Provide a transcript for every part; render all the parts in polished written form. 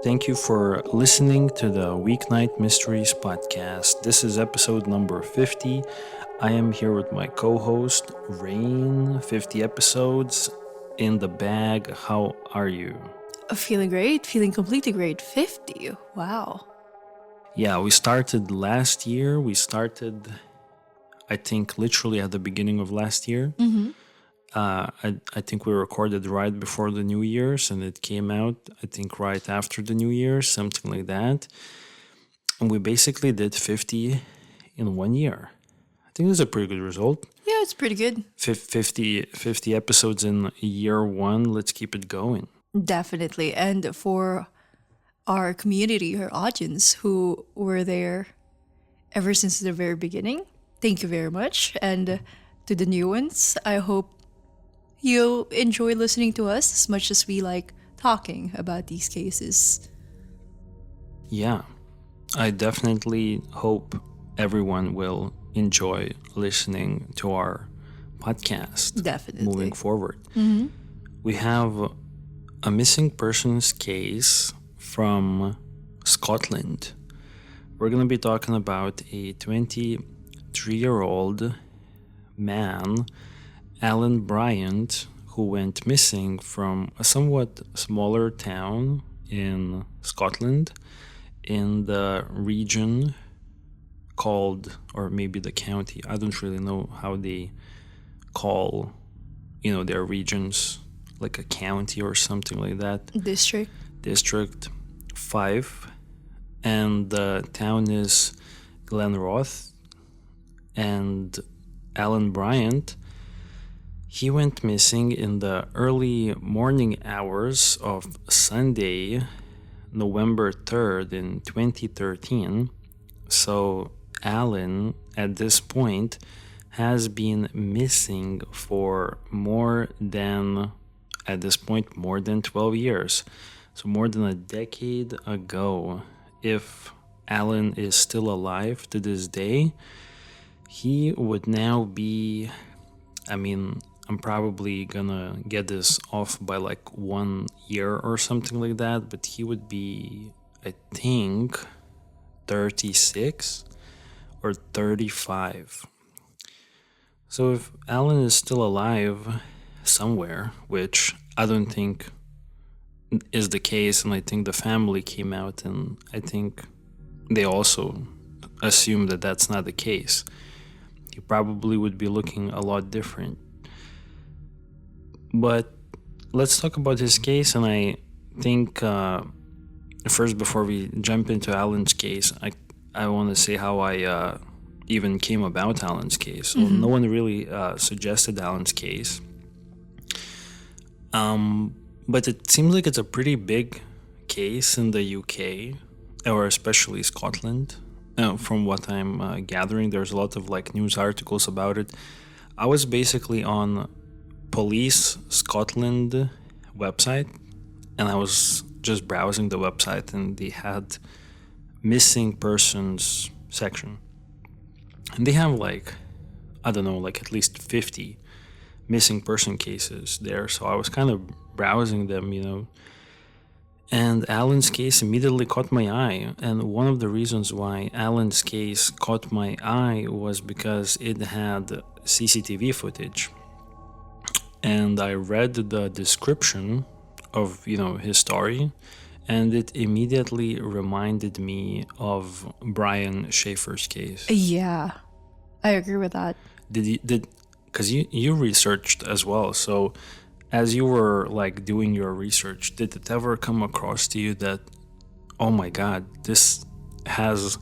Thank you for listening to the Weeknight Mysteries podcast. This is episode number 50. I am here with my co host, Rain. 50 episodes in the bag. How are you? Feeling great, feeling completely great. 50. Wow. Yeah, we started last year. I think, literally at the beginning of last year. I think we recorded right before the New Year's and it came out, I think, right after the New Year's, something like that. And we basically did 50 in 1 year. I think that's a pretty good result. Yeah, it's pretty good. 50 episodes in year one. Let's keep it going. Definitely. And for our community, our audience who were there ever since the very beginning, thank you very much. And to the new ones, I hope you'll enjoy listening to us as much as we like talking about these cases. Yeah, I definitely hope everyone will enjoy listening to our podcast. Definitely. Moving forward. We have a missing persons case from Scotland. We're going to be talking about a 23-year-old man, Allan Bryant, who went missing from a somewhat smaller town in Scotland in the region called, or maybe the county, I don't really know how they call, their regions, like a county or something like that. District Fife. And the town is Glenrothes. And Allan Bryant, he went missing in the early morning hours of Sunday, November 3rd in 2013. So Allan, at this point, has been missing for more than 12 years. So more than a decade ago. If Allan is still alive to this day, he would now be, I'm probably gonna get this off by like 1 year or something like that, but he would be, I think, 36 or 35. So if Allan is still alive somewhere, which I don't think is the case, and I think the family came out and I think they also assume that that's not the case, he probably would be looking a lot different. But let's talk about his case, and I think first, before we jump into Allan's case, I want to say how I even came about Allan's case. So no one really suggested Allan's case. But it seems like it's a pretty big case in the UK, or especially Scotland. From what I'm gathering, there's a lot of like news articles about it. I was basically on Police Scotland website, and I was just browsing the website, and they had missing persons section, and they have like, I don't know, like at least 50 missing person cases there. So I was kind of browsing them, and Allan's case immediately caught my eye. And one of the reasons why Allan's case caught my eye was because it had CCTV footage. And I read the description of, his story, and it immediately reminded me of Brian Schaefer's case. Yeah, I agree with that. Because you researched as well, so as you were like doing your research, did it ever come across to you that, oh my god, this has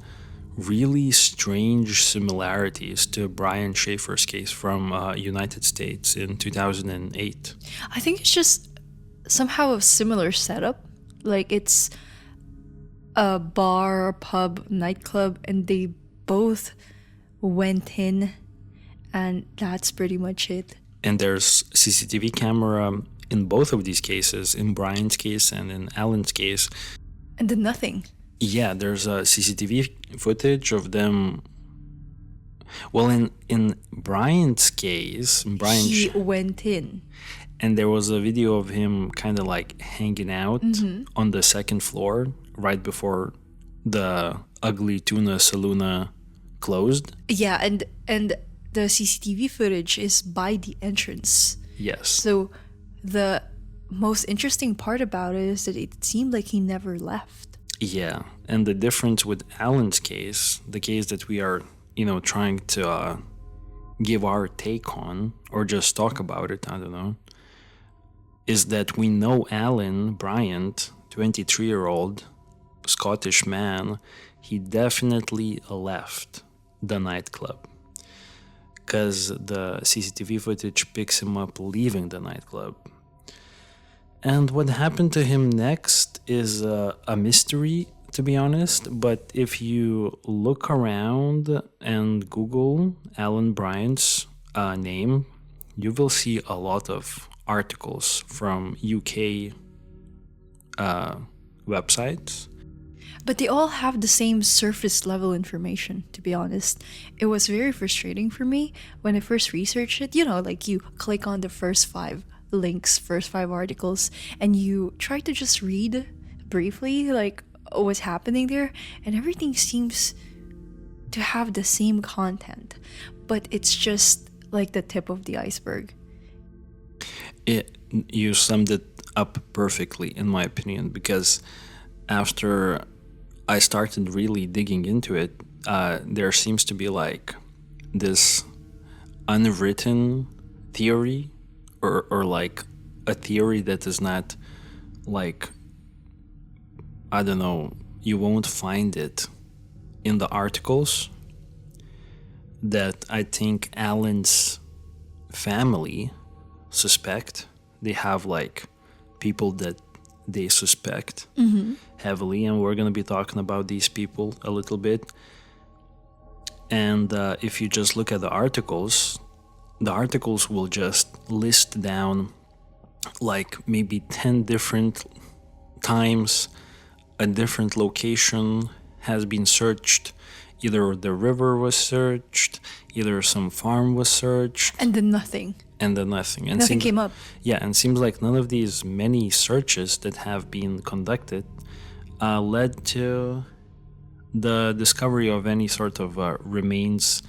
really strange similarities to Brian Schaefer's case from United States in 2008? I think it's just somehow a similar setup. Like it's a bar, pub, nightclub, and they both went in, and that's pretty much it. And there's CCTV camera in both of these cases, in Brian's case and in Allan's case. And then nothing. Yeah, there's a CCTV footage of them. Well, in Brian's case, He went in. And there was a video of him kind of like hanging out on the second floor right before the ugly tuna saloona closed. Yeah, and the CCTV footage is by the entrance. Yes. So the most interesting part about it is that it seemed like he never left. Yeah. And the difference with Allan's case, the case that we are, trying to give our take on or just talk about it, I don't know, is that we know Allan Bryant, 23-year-old Scottish man, he definitely left the nightclub because the CCTV footage picks him up leaving the nightclub. And what happened to him next is a mystery, to be honest. But if you look around and Google Allan Bryant's name, you will see a lot of articles from UK websites. But they all have the same surface level information, to be honest. It was very frustrating for me when I first researched it. Like you click on the first 5 links, first 5 articles, and you try to just read briefly, like, what's happening there, and everything seems to have the same content. But it's just like the tip of the iceberg. You summed it up perfectly, in my opinion, because after I started really digging into it, there seems to be like this unwritten theory or like a theory that is not like, I don't know, you won't find it in the articles, that I think Allan's family suspect. They have like people that they suspect heavily, and we're going to be talking about these people a little bit. And if you just look at the articles will just list down like maybe 10 different times a different location has been searched. Either the river was searched, either some farm was searched, And then nothing. And Nothing came up. Yeah, and seems like none of these many searches that have been conducted led to the discovery of any sort of remains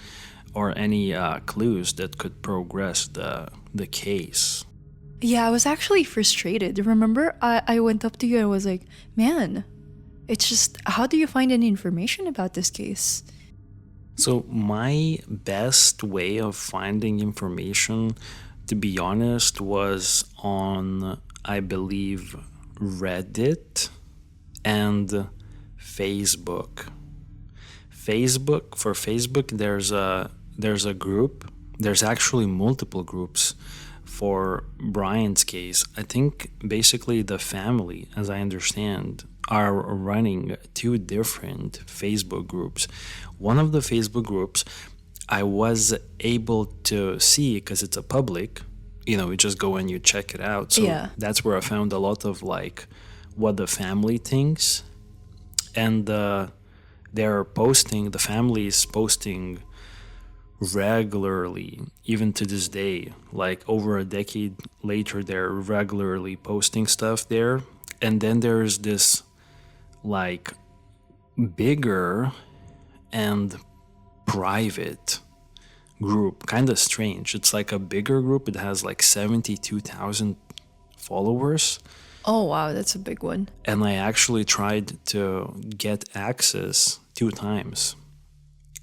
or any clues that could progress the case. Yeah, I was actually frustrated. Remember, I went up to you and I was like, man, it's just, how do you find any information about this case? So my best way of finding information, to be honest, was on, I believe, Reddit and Facebook. For Facebook, there's a group. There's actually multiple groups for Brian's case. I think basically the family, as I understand, are running 2 different Facebook groups. One of the Facebook groups I was able to see because it's a public, you just go and you check it out. So Yeah. that's where I found a lot of like what the family thinks. And the family is posting regularly, even to this day, like over a decade later, they're regularly posting stuff there. And then there's this like bigger and private group, kind of strange. It's like a bigger group. It has like 72,000 followers. Oh, wow, that's a big one. And I actually tried to get access 2 times.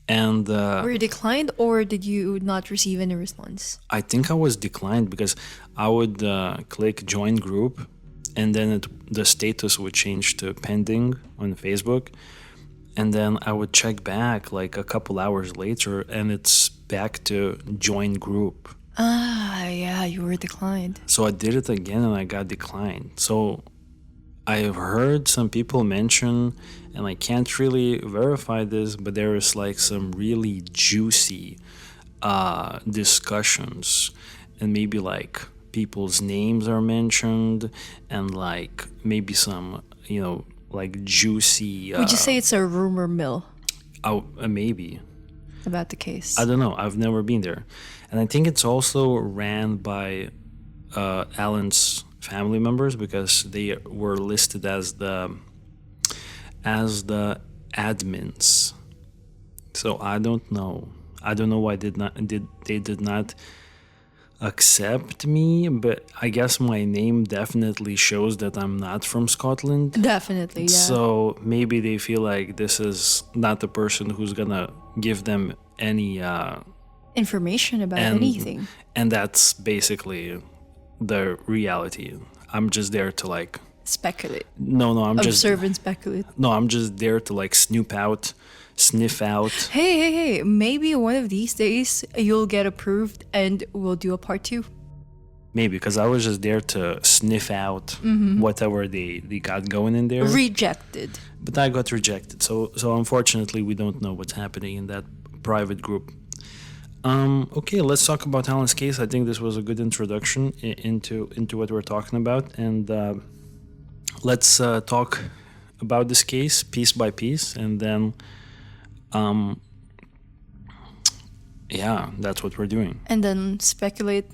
And Were you declined or did you not receive any response? I think I was declined because I would click join group, and then the status would change to pending on Facebook. And then I would check back like a couple hours later and it's back to join group. Ah, yeah, you were declined. So I did it again and I got declined. So I've heard some people mention, and I can't really verify this, but there is like some really juicy discussions, and maybe like people's names are mentioned, and like maybe some, like juicy. Would you say it's a rumor mill Maybe. about the case? I don't know. I've never been there. And I think it's also ran by Allan's family members because they were listed as the admins. So I don't know. I don't know why they did not accept me, but I guess my name definitely shows that I'm not from Scotland. Definitely, yeah. So maybe they feel like this is not the person who's gonna give them any Information about anything. and that's basically the reality. I'm just there to like Speculate. I'm Observe and speculate. I'm just there to like sniff out. Hey, maybe one of these days you'll get approved and we'll do a part 2. Maybe, because I was just there to sniff out whatever they got going in there. Rejected. But I got rejected. So unfortunately, we don't know what's happening in that private group. Okay, let's talk about Allan's case. I think this was a good introduction into what we're talking about. And let's talk about this case piece by piece. And then, yeah, that's what we're doing. And then speculate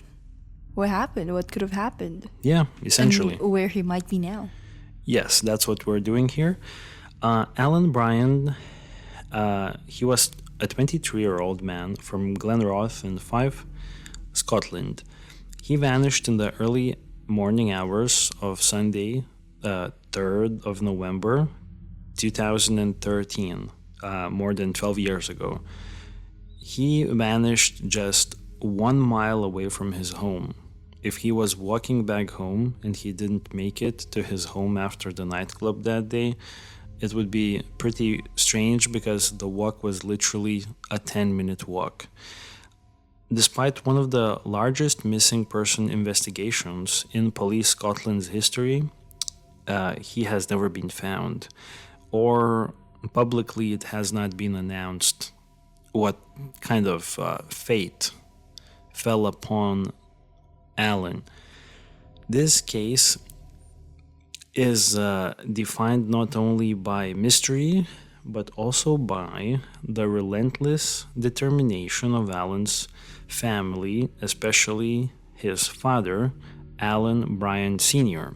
what happened, what could have happened. Yeah, essentially. And where he might be now. Yes, that's what we're doing here. Allan Bryant, he was a 23-year-old man from Glenrothes in Fife, Scotland. He vanished in the early morning hours of Sunday, 3rd of November, 2013, more than 12 years ago. He vanished just 1 mile away from his home. If he was walking back home and he didn't make it to his home after the nightclub that day, it would be pretty strange because the walk was literally a 10-minute walk. Despite one of the largest missing person investigations in Police Scotland's history, he has never been found, or publicly it has not been announced what kind of fate fell upon Allan. This case is defined not only by mystery, but also by the relentless determination of Allan's family, especially his father, Allan Bryant Sr.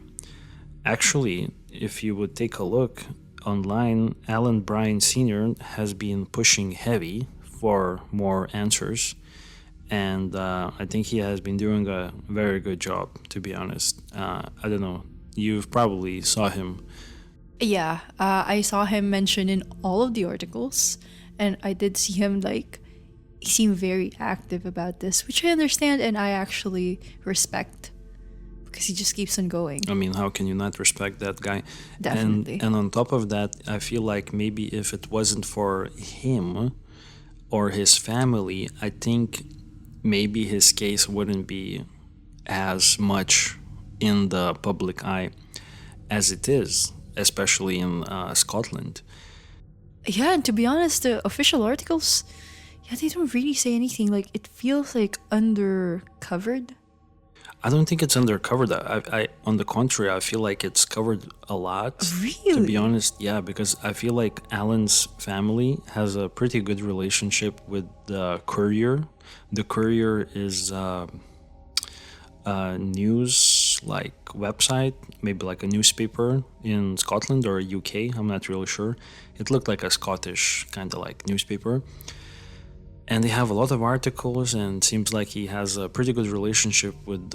Actually, if you would take a look online, Allan Bryant Sr. has been pushing heavy for more answers. And I think he has been doing a very good job, to be honest. I don't know. You've probably saw him. Yeah, I saw him mentioned in all of the articles. And I did see him, he seemed very active about this, which I understand and I actually respect. Because he just keeps on going. I mean, how can you not respect that guy? Definitely. And on top of that, I feel like maybe if it wasn't for him or his family, I think maybe his case wouldn't be as much in the public eye as it is, especially in Scotland. Yeah, and to be honest, the official articles, they don't really say anything. It feels like undercovered. I don't think it's undercovered. I on the contrary, I feel like it's covered a lot. Really? To be honest, yeah, because I feel like Allan's family has a pretty good relationship with the Courier. The Courier is a news website, maybe like a newspaper in Scotland or UK. I'm not really sure. It looked like a Scottish kind of newspaper. And they have a lot of articles, and it seems like he has a pretty good relationship with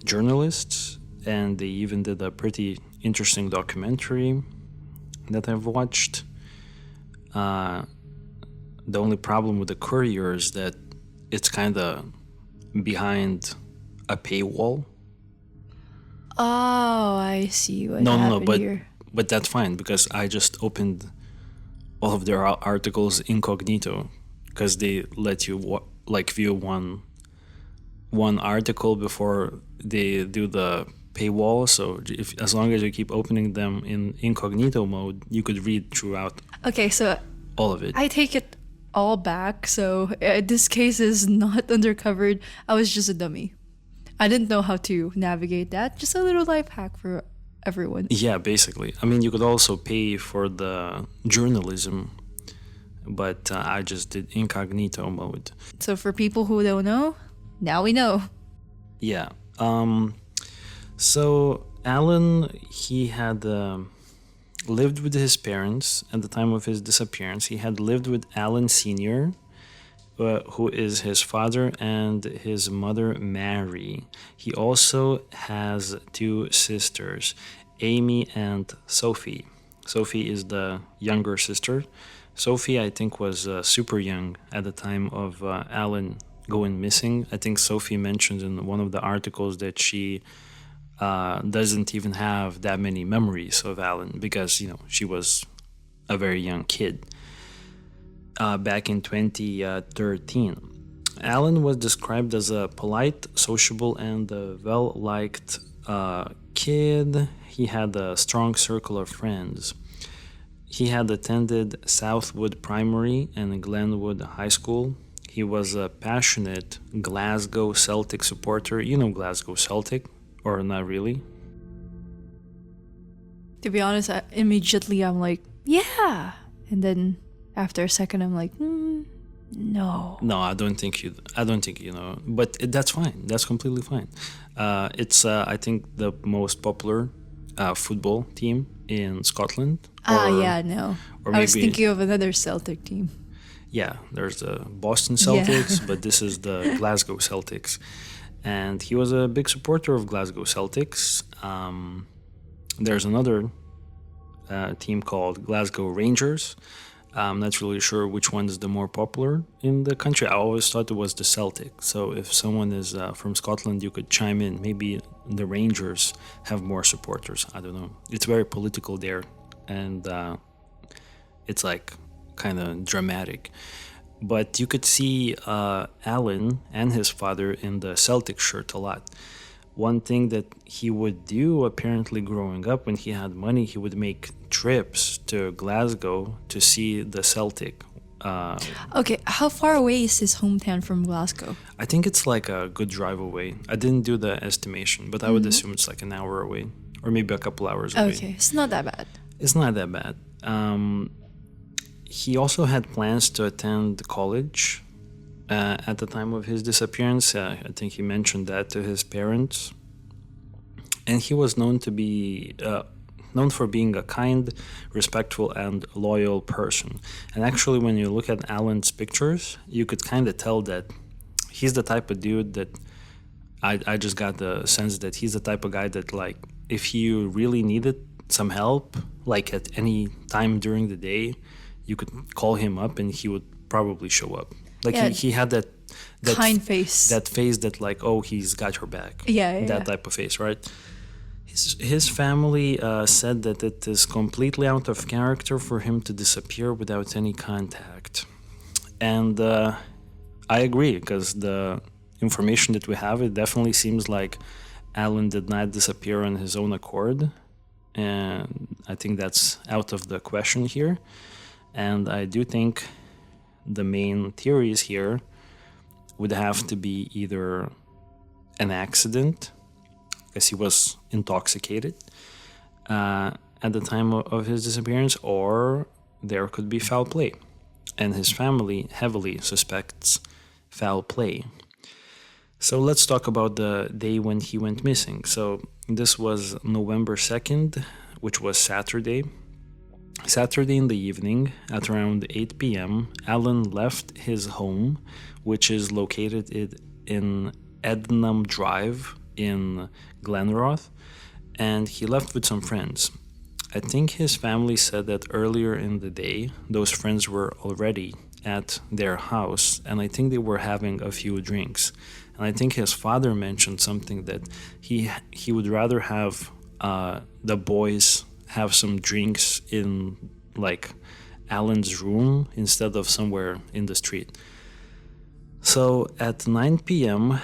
journalists. And they even did a pretty interesting documentary that I've watched. The only problem with the Courier is that it's kind of behind a paywall. Oh, I see what happened here. But that's fine because I just opened all of their articles incognito because they let you view one article before they do the paywall. So as long as you keep opening them in incognito mode, you could read throughout. Okay, so all of it. I take it all back. So this case is not undercovered. I was just a dummy. I didn't know how to navigate that. Just a little life hack for everyone. Yeah, basically. I mean, you could also pay for the journalism, but I just did incognito mode. So for people who don't know, Now we know. Yeah. So Alan, he had lived with his parents at the time of his disappearance. He had lived with Alan Sr., who is his father, and his mother, Mary. He also has two sisters, Amy and Sophie. Sophie is the younger sister. Sophie, I think, was super young at the time of Alan going missing. I think Sophie mentioned in one of the articles that she doesn't even have that many memories of Alan because, she was a very young kid back in 2013. Alan was described as a polite, sociable, and well-liked kid. He had a strong circle of friends. He had attended Southwood Primary and Glenwood High School. He was a passionate Glasgow Celtic supporter. You know Glasgow Celtic, or not really? To be honest, immediately I'm like, yeah. And then after a second, I'm like, no. No, I don't think you know. But that's fine. That's completely fine. It's I think the most popular football team in Scotland. Yeah, no. Or I was maybe, thinking of another Celtic team. Yeah, there's the Boston Celtics, but this is the Glasgow Celtics. And he was a big supporter of Glasgow Celtics. There's another team called Glasgow Rangers. I'm not really sure which one is the more popular in the country. I always thought it was the Celtic. So if someone is from Scotland, you could chime in. Maybe the Rangers have more supporters. I don't know. It's very political there, and it's like kind of dramatic. But you could see Alan and his father in the Celtic shirt a lot. One thing that he would do, apparently growing up, when he had money, he would make trips to Glasgow to see the Celtic. Okay, how far away is his hometown from Glasgow? I think it's like a good drive away. I didn't do the estimation, but I would assume it's like an hour away, or maybe a couple hours away. Okay, it's not that bad. It's not that bad. He also had plans to attend college at the time of his disappearance. I think he mentioned that to his parents. And he was known for being a kind, respectful, and loyal person. And actually, when you look at Alan's pictures, you could kind of tell that he's the type of dude that I just got the sense that he's the type of guy that, like, if you really needed some help, like at any time during the day, you could call him up and he would probably show up. Like he had that kind face. That face that, like, oh, he's got your back. Yeah. That type of face, right? His family said that it is completely out of character for him to disappear without any contact. And I agree, because the information that we have, it definitely seems like Alan did not disappear on his own accord. And I think that's out of the question here. And I do think the main theories here would have to be either an accident, because he was intoxicated at the time of his disappearance, or there could be foul play. And his family heavily suspects foul play. So let's talk about the day when he went missing. So this was November 2nd, which was Saturday. Saturday in the evening, at around 8 p.m., Alan left his home, which is located in Ednam Drive in Glenrothes, and he left with some friends. I think his family said that earlier in the day, those friends were already at their house, and I think they were having a few drinks. And I think his father mentioned something that he would rather have the boys have some drinks in, like, Alan's room instead of somewhere in the street. So at 9 p.m.,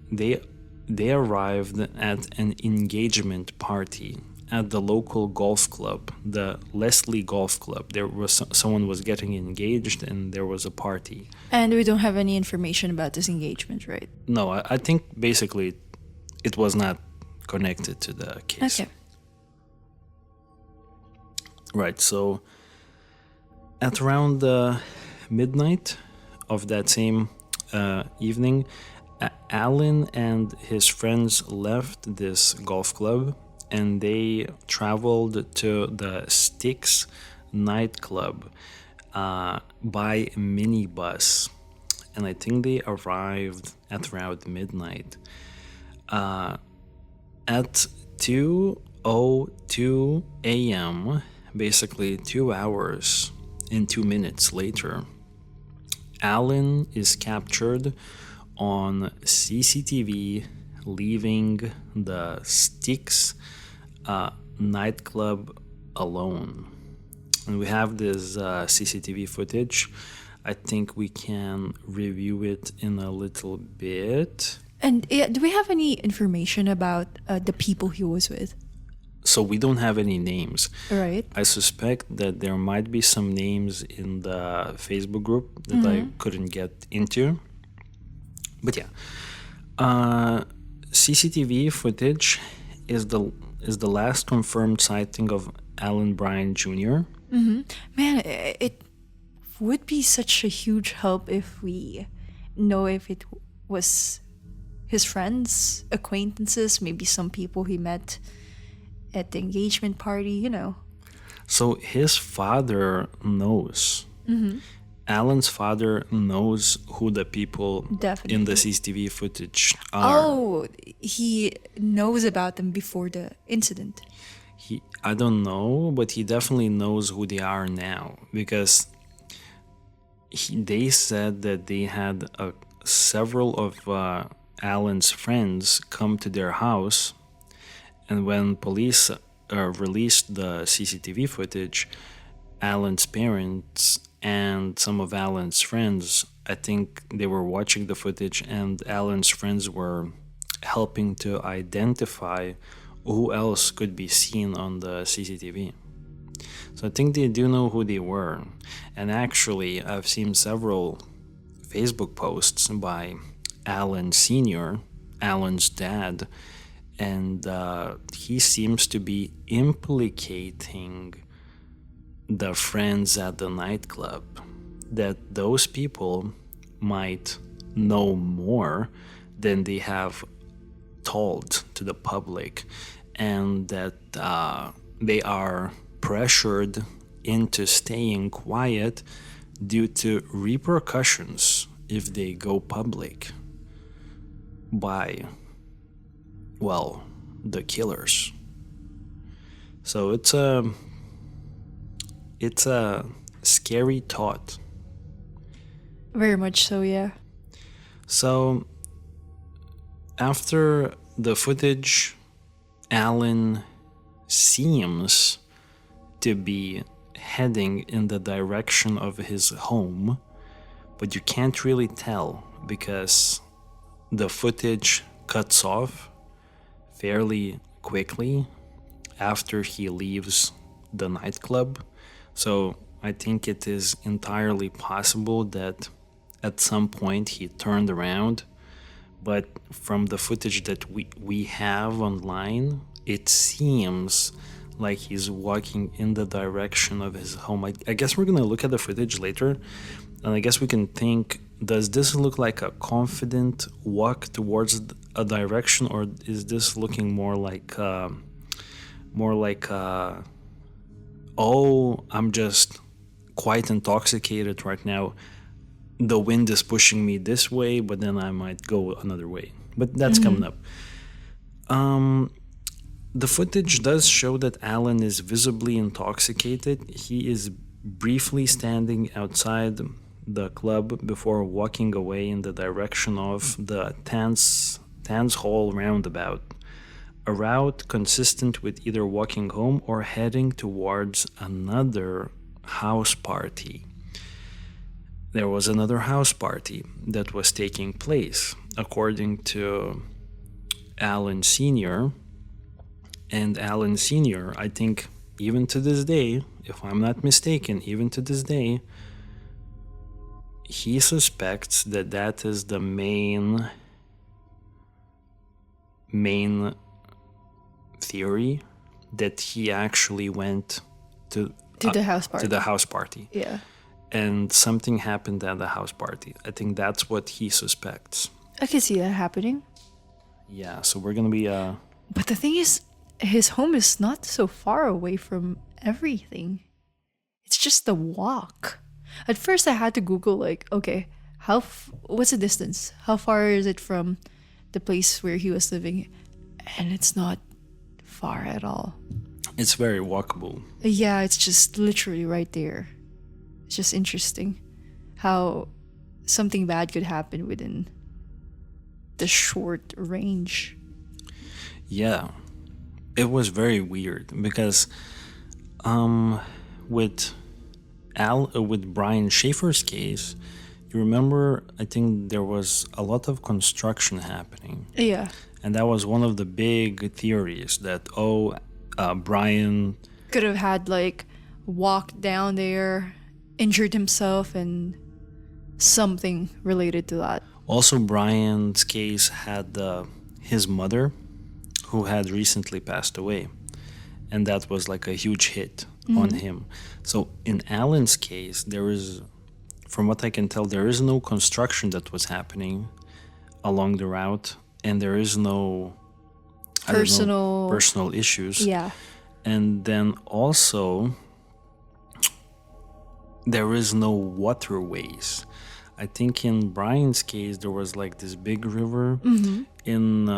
they arrived at an engagement party at the local golf club, the Leslie Golf Club. There was someone was getting engaged, and there was a party. And we don't have any information about this engagement, right? No, I think basically it was not connected to the case. Okay. Right, so at around midnight of that same evening, Allan and his friends left this golf club and they traveled to the Styx nightclub by minibus. And I think they arrived at around midnight. At 2:02 a.m., basically 2 hours and 2 minutes later, Allan is captured on CCTV leaving the Styx nightclub alone. And we have this CCTV footage. I think we can review it in a little bit. And do we have any information about the people he was with? So we don't have any names. Right. I suspect that there might be some names in the Facebook group that I couldn't get into. But yeah, CCTV footage is the last confirmed sighting of Allan Bryant Jr. Man, it would be such a huge help if we know if it was his friends, acquaintances, maybe some people he met at the engagement party, you know. So his father knows. Allan's father knows who the people in the CCTV footage are. Oh, he knows about them before the incident. I don't know, but he definitely knows who they are now because they said that they had several of Allan's friends come to their house, and when police released the CCTV footage, Allan's parents and some of Allan's friends, I think they were watching the footage, and Allan's friends were helping to identify who else could be seen on the CCTV. So I think they do know who they were. And actually, I've seen several Facebook posts by Allan Sr., Allan's dad, and he seems to be implicating the friends at the nightclub, that those people might know more than they have told to the public, and that they are pressured into staying quiet due to repercussions if they go public by, well, the killers. So it's a scary thought. Very much so, yeah. So after the footage, Allan seems to be heading in the direction of his home, but you can't really tell because the footage cuts off fairly quickly after he leaves the nightclub. So I think it is entirely possible that at some point he turned around, but from the footage that we have online, it seems like he's walking in the direction of his home. I guess we're gonna look at the footage later, and I guess we can think, does this look like a confident walk towards a direction, or is this looking more like oh, I'm just quite intoxicated right now. The wind is pushing me this way, but then I might go another way. But that's coming up. The footage does show that Allan is visibly intoxicated. He is briefly standing outside the club before walking away in the direction of the Tans Hall roundabout, a route consistent with either walking home or heading towards another house party. There was another house party that was taking place, according to Allan Sr., and Allan Sr., I think, even to this day, if I'm not mistaken, even to this day, he suspects that that is the main theory, that he actually went to the house party. To the house party. Yeah. and something happened at the house party. I think that's what he suspects. I can see that happening. Yeah, so we're gonna be But the thing is, his home is not so far away from everything. It's just the walk. At first, I had to Google, like, okay, what's the distance? How far is it from the place where he was living? And it's not far at all. it's very walkable. Yeah, it's just literally right there. It's just interesting how something bad could happen within the short range. Yeah. It was very weird because with with Brian Schaefer's case, you remember, I think there was a lot of construction happening. Yeah. And that was one of the big theories that, Brian, Could have had, like, walked down there, injured himself, and something related to that. also Brian's case had his mother, who had recently passed away. And that was like a huge hit on him. So in Allan's case, there is, from what I can tell, there is no construction that was happening along the route, and there is no I don't know, personal issues. Yeah. And then also, there is no waterways. I think in Brian's case, there was like this big river. In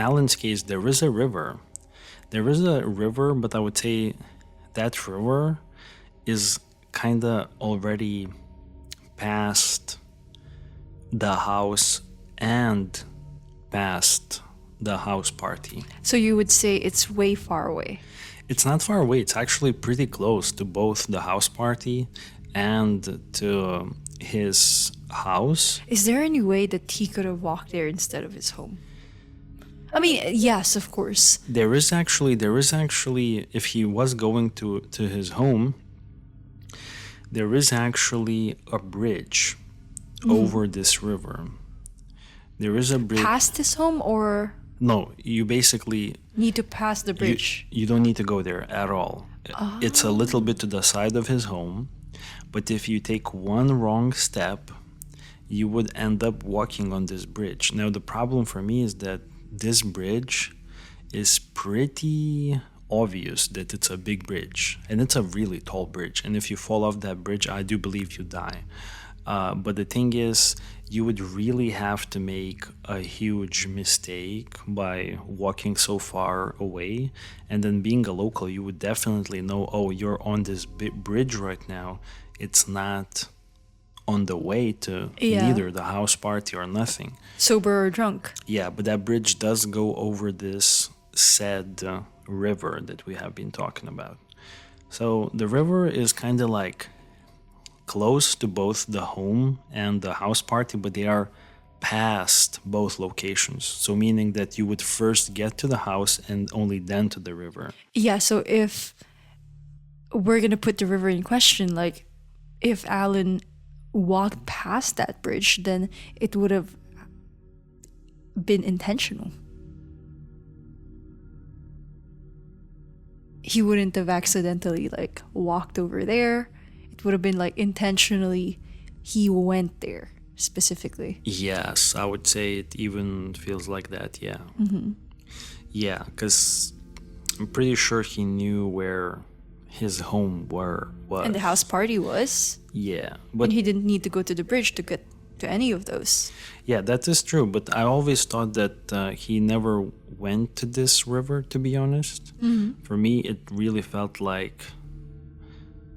Allan's case, there is a river. There is a river, but I would say that river is kind of already past the house and past the house party. So you would say it's way far away. It's not far away. It's actually pretty close to both the house party and to his house. Is there any way that he could have walked there instead of his home? I mean, yes, of course. There is actually, if he was going to his home, there is actually a bridge over this river. There is a bridge. Past his home, or No, you basically need to pass the bridge? You don't need to go there at all. It's a little bit to the side of his home, but if you take one wrong step, you would end up walking on this bridge. Now, the problem for me is that this bridge is pretty obvious that it's a big bridge, and it's a really tall bridge. And if you fall off that bridge, I do believe you die. But the thing is, you would really have to make a huge mistake by walking so far away. And then being a local, you would definitely know, oh, you're on this bridge right now. It's not on the way to neither the house party or nothing. Sober or drunk? Yeah, but that bridge does go over this said river that we have been talking about. So the river is kind of like close to both the home and the house party, but they are past both locations. So meaning that you would first get to the house and only then to the river. Yeah, so if we're going to put the river in question, like if Allan walked past that bridge, then it would have been intentional. He wouldn't have accidentally like walked over there. It would have been like intentionally he went there specifically. Yes, I would say it even feels like that, yeah. Yeah, because I'm pretty sure he knew where his home was. And the house party was. Yeah, but And he didn't need to go to the bridge to get to any of those. yeah, that is true. But I always thought that he never went to this river, to be honest. For me, it really felt like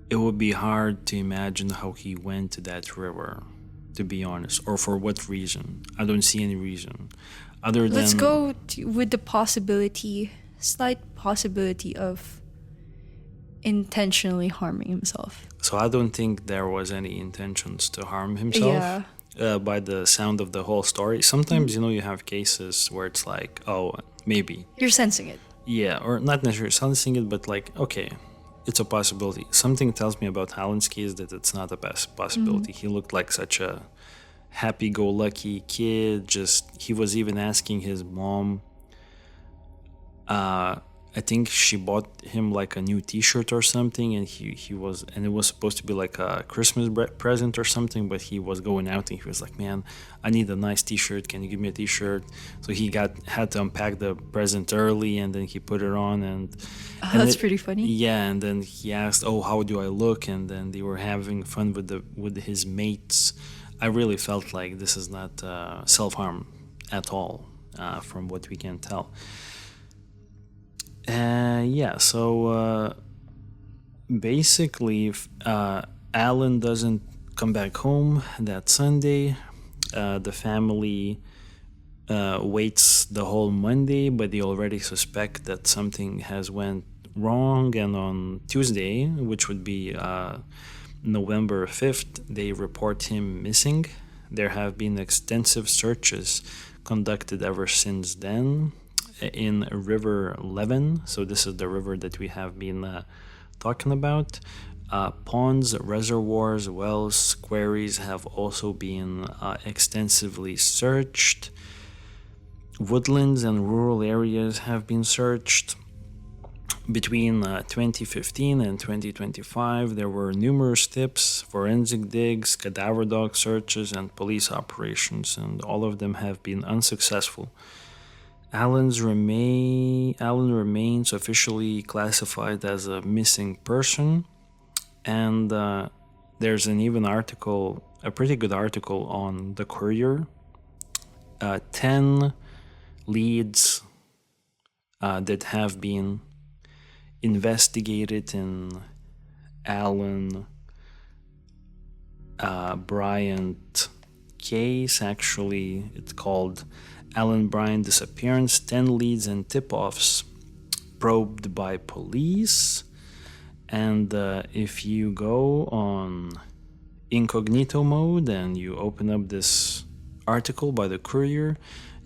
it would be hard to imagine how he went to that river, to be honest, or for what reason. I don't see any reason other than... Let's go with the slight possibility of intentionally harming himself. So I don't think there was any intentions to harm himself. By the sound of the whole story. Sometimes, you have cases where it's like, oh, maybe. You're sensing it. Yeah, or not necessarily sensing it, but like, okay, it's a possibility. Something tells me about Allan's case that it's not a possibility. He looked like such a happy-go-lucky kid. He was even asking his mom I think she bought him like a new T-shirt or something, and and it was supposed to be like a Christmas present or something. But he was going out, and he was like, "Man, I need a nice T-shirt. Can you give me a T-shirt?" So he had to unpack the present early, and then he put it on, and That's pretty funny. yeah, and then he asked, "Oh, how do I look?" And then they were having fun with his mates. I really felt like this is not self-harm at all, from what we can tell. Yeah, so basically, Alan doesn't come back home that Sunday. The family waits the whole Monday, but they already suspect that something has went wrong. And on Tuesday, which would be November 5th, they report him missing. There have been extensive searches conducted ever since then in River Leven. So this is the river that we have been talking about. Ponds, reservoirs, wells, quarries have also been extensively searched. Woodlands and rural areas have been searched. Between 2015 and 2025, there were numerous tips, forensic digs, cadaver dog searches, and police operations, and all of them have been unsuccessful. Allan remains officially classified as a missing person, and there's an even article, a pretty good article on the Courier. 10 leads that have been investigated in Allan Bryant case. Actually, it's called Allan Bryant Disappearance, 10 leads and tip-offs probed by police. And if you go on incognito mode and you open up this article by the Courier,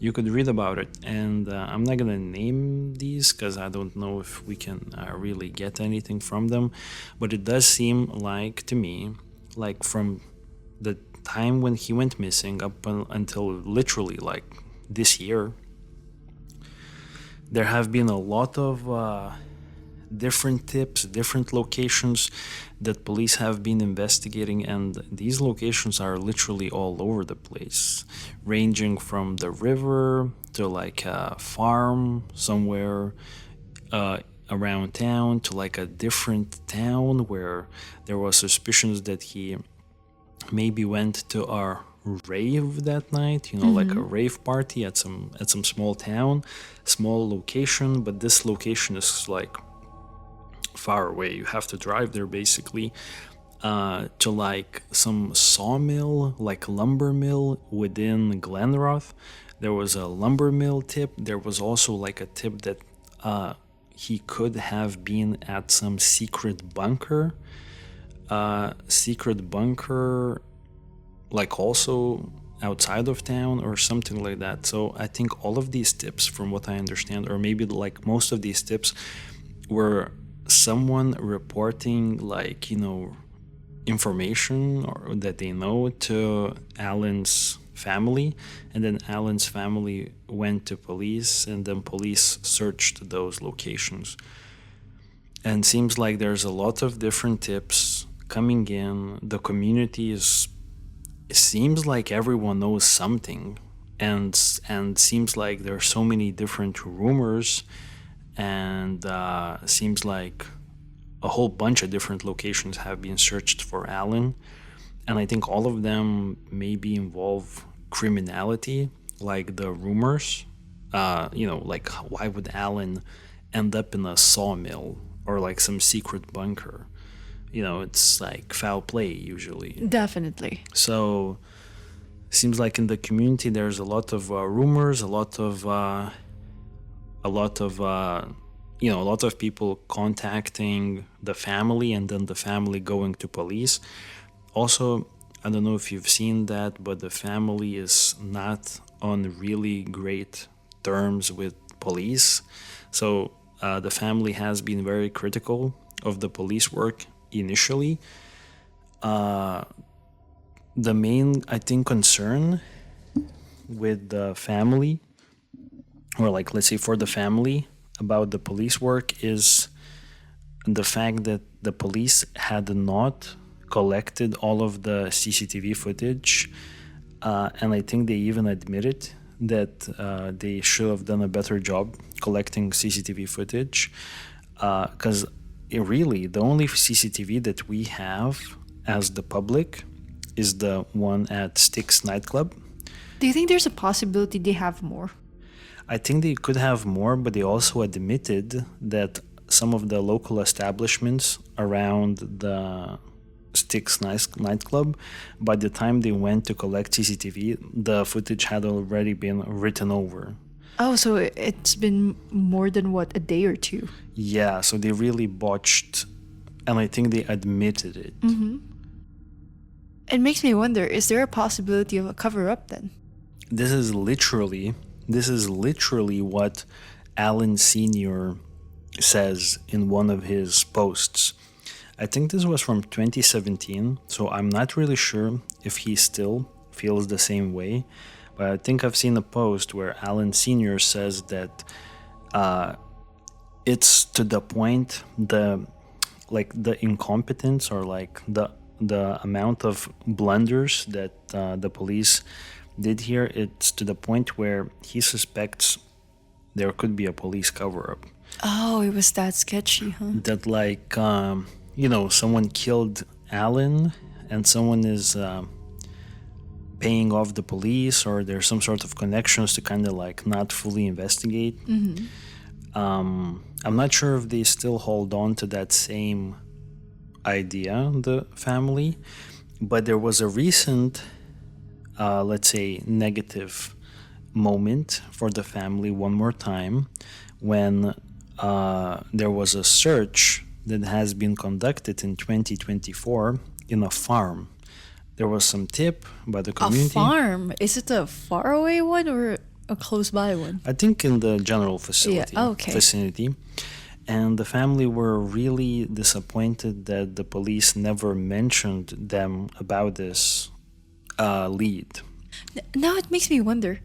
you could read about it. And I'm not gonna name these because I don't know if we can really get anything from them, but it does seem like, to me, like from the time when he went missing up until literally like this year, there have been a lot of different tips, different locations that police have been investigating, and these locations are literally all over the place, ranging from the river to like a farm somewhere around town to like a different town where there was suspicions that he maybe went to a rave that night, like a rave party at some small town, small location, but this location is like far away. You have to drive there basically to like some sawmill, like lumber mill within Glenrothes. There was a lumber mill tip. There was also like a tip that he could have been at some secret bunker, like also outside of town or something like that. So I think all of these tips, from what I understand, or maybe like most of these tips, were someone reporting like information or that they know to Allan's family, and then Allan's family went to police, and then police searched those locations. And seems like there's a lot of different tips coming in. The community it seems like everyone knows something, and seems like there are so many different rumors, and seems like a whole bunch of different locations have been searched for Allan, and I think all of them maybe involve criminality, like the rumors. Like why would Allan end up in a sawmill or like some secret bunker? It's like foul play usually. Definitely. So seems like in the community there's a lot of rumors, a lot of people contacting the family, and then the family going to police. Also, I don't know if you've seen that, but the family is not on really great terms with police. So the family has been very critical of the police work initially. The main, I think, concern with the family, or like let's say for the family, about the police work is the fact that the police had not collected all of the CCTV footage, and I think they even admitted that they should have done a better job collecting CCTV footage, because really the only CCTV that we have as the public is the one at Styx nightclub. Do you think there's a possibility they have more? I think they could have more, but they also admitted that some of the local establishments around the Styx nightclub, by the time they went to collect CCTV, the footage had already been written over. Oh, so it's been more than what, a day or two? Yeah, so they really botched, and I think they admitted it. It makes me wonder, is there a possibility of a cover-up then? This is literally what Allan Sr. says in one of his posts. I think this was from 2017, so I'm not really sure if he still feels the same way, but I think I've seen a post where Allan Sr. says that it's to the point, the incompetence, or like the amount of blunders that the police did here, it's to the point where he suspects there could be a police cover-up. Oh, it was that sketchy, huh? That someone killed Allan and someone is paying off the police, or there's some sort of connections to kind of like not fully investigate. I'm not sure if they still hold on to that same idea, the family, but there was a recent, let's say, negative moment for the family one more time when there was a search that has been conducted in 2024 in a farm. There was some tip by the community. A farm? Is it a faraway one or a close by one? I think in the general facility. Yeah, okay. Vicinity. And the family were really disappointed that the police never mentioned them about this lead. Now it makes me wonder,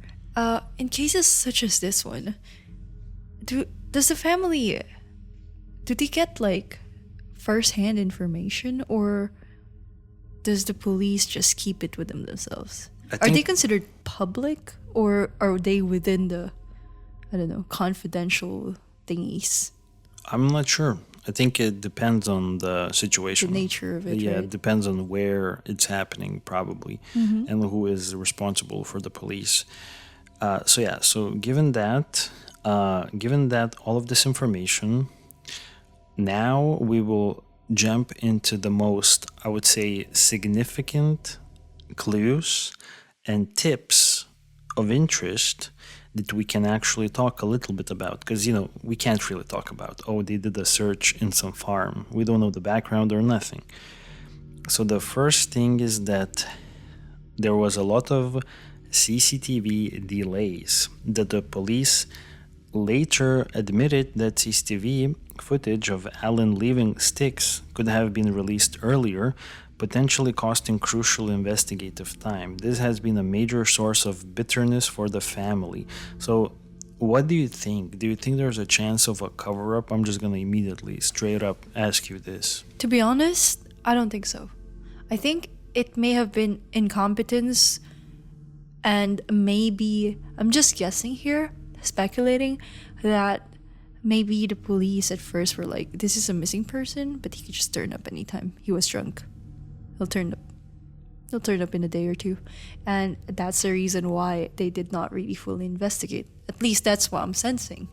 in cases such as this one, does the family, do they get like first-hand information, or does the police just keep it with themselves? Are they considered public, or are they within the, I don't know, confidential thingies? I'm not sure. I think it depends on the situation. The nature of it, Yeah, right? it depends on where it's happening, probably, and who is responsible for the police. So given that all of this information, now we will jump into the most, I would say, significant clues and tips of interest that we can actually talk a little bit about, because we can't really talk about, they did a search in some farm, we don't know the background or nothing. So the first thing is that there was a lot of CCTV delays, that the police later admitted that CCTV footage of Allan leaving Styx could have been released earlier, potentially costing crucial investigative time. This has been a major source of bitterness for the family. So what do you think? Do you think there's a chance of a cover-up? I'm just going to immediately, straight up, ask you this. To be honest, I don't think so. I think it may have been incompetence, and maybe, I'm just guessing here, speculating, that maybe the police at first were like, this is a missing person, but he could just turn up anytime. He was drunk. He'll turn up in a day or two. And that's the reason why they did not really fully investigate. At least that's what I'm sensing.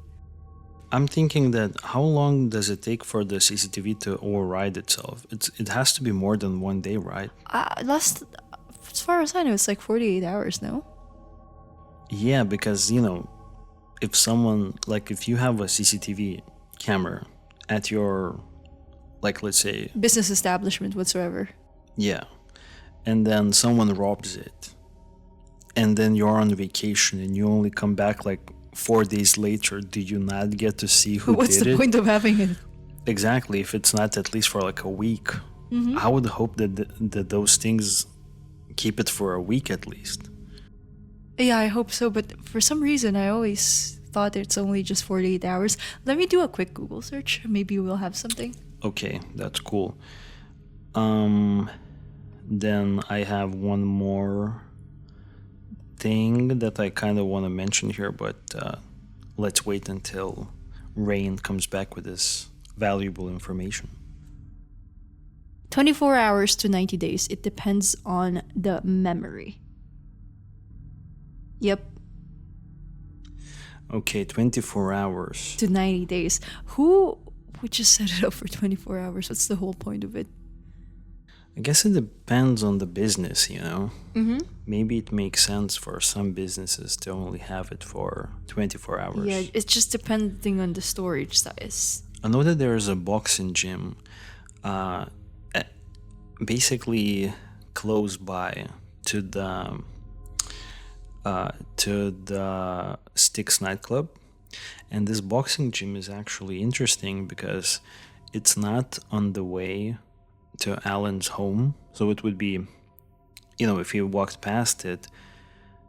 I'm thinking that how long does it take for the CCTV to override itself? It has to be more than 1 day, right? As far as I know, it's like 48 hours, no? Yeah, because, if someone, like if you have a CCTV camera at your, like, let's say, Business establishment whatsoever. yeah, and then someone robs it, and then you're on vacation and you only come back like 4 days later, do you not get to see who What's did the it? point of having it? Exactly, if it's not at least for like a week. I would hope that those things keep it for a week at least. Yeah, I hope so, but for some reason I always thought it's only just 48 hours. Let me do a quick Google search. Maybe we'll have something. Okay, that's cool. Then I have one more thing that I kind of want to mention here, but let's wait until Rain comes back with this valuable information. 24 hours to 90 days. It depends on the memory. Yep, Okay, 24 hours. to 90 days. Who would just set it up for 24 hours? What's the whole point of it? I guess it depends on the business, Mm-hmm. Maybe it makes sense for some businesses to only have it for 24 hours. Yeah, it's just depending on the storage size. I know that there is a boxing gym basically close by to the Sticks nightclub, and this boxing gym is actually interesting because it's not on the way to Allan's home, so it would be, if he walked past it,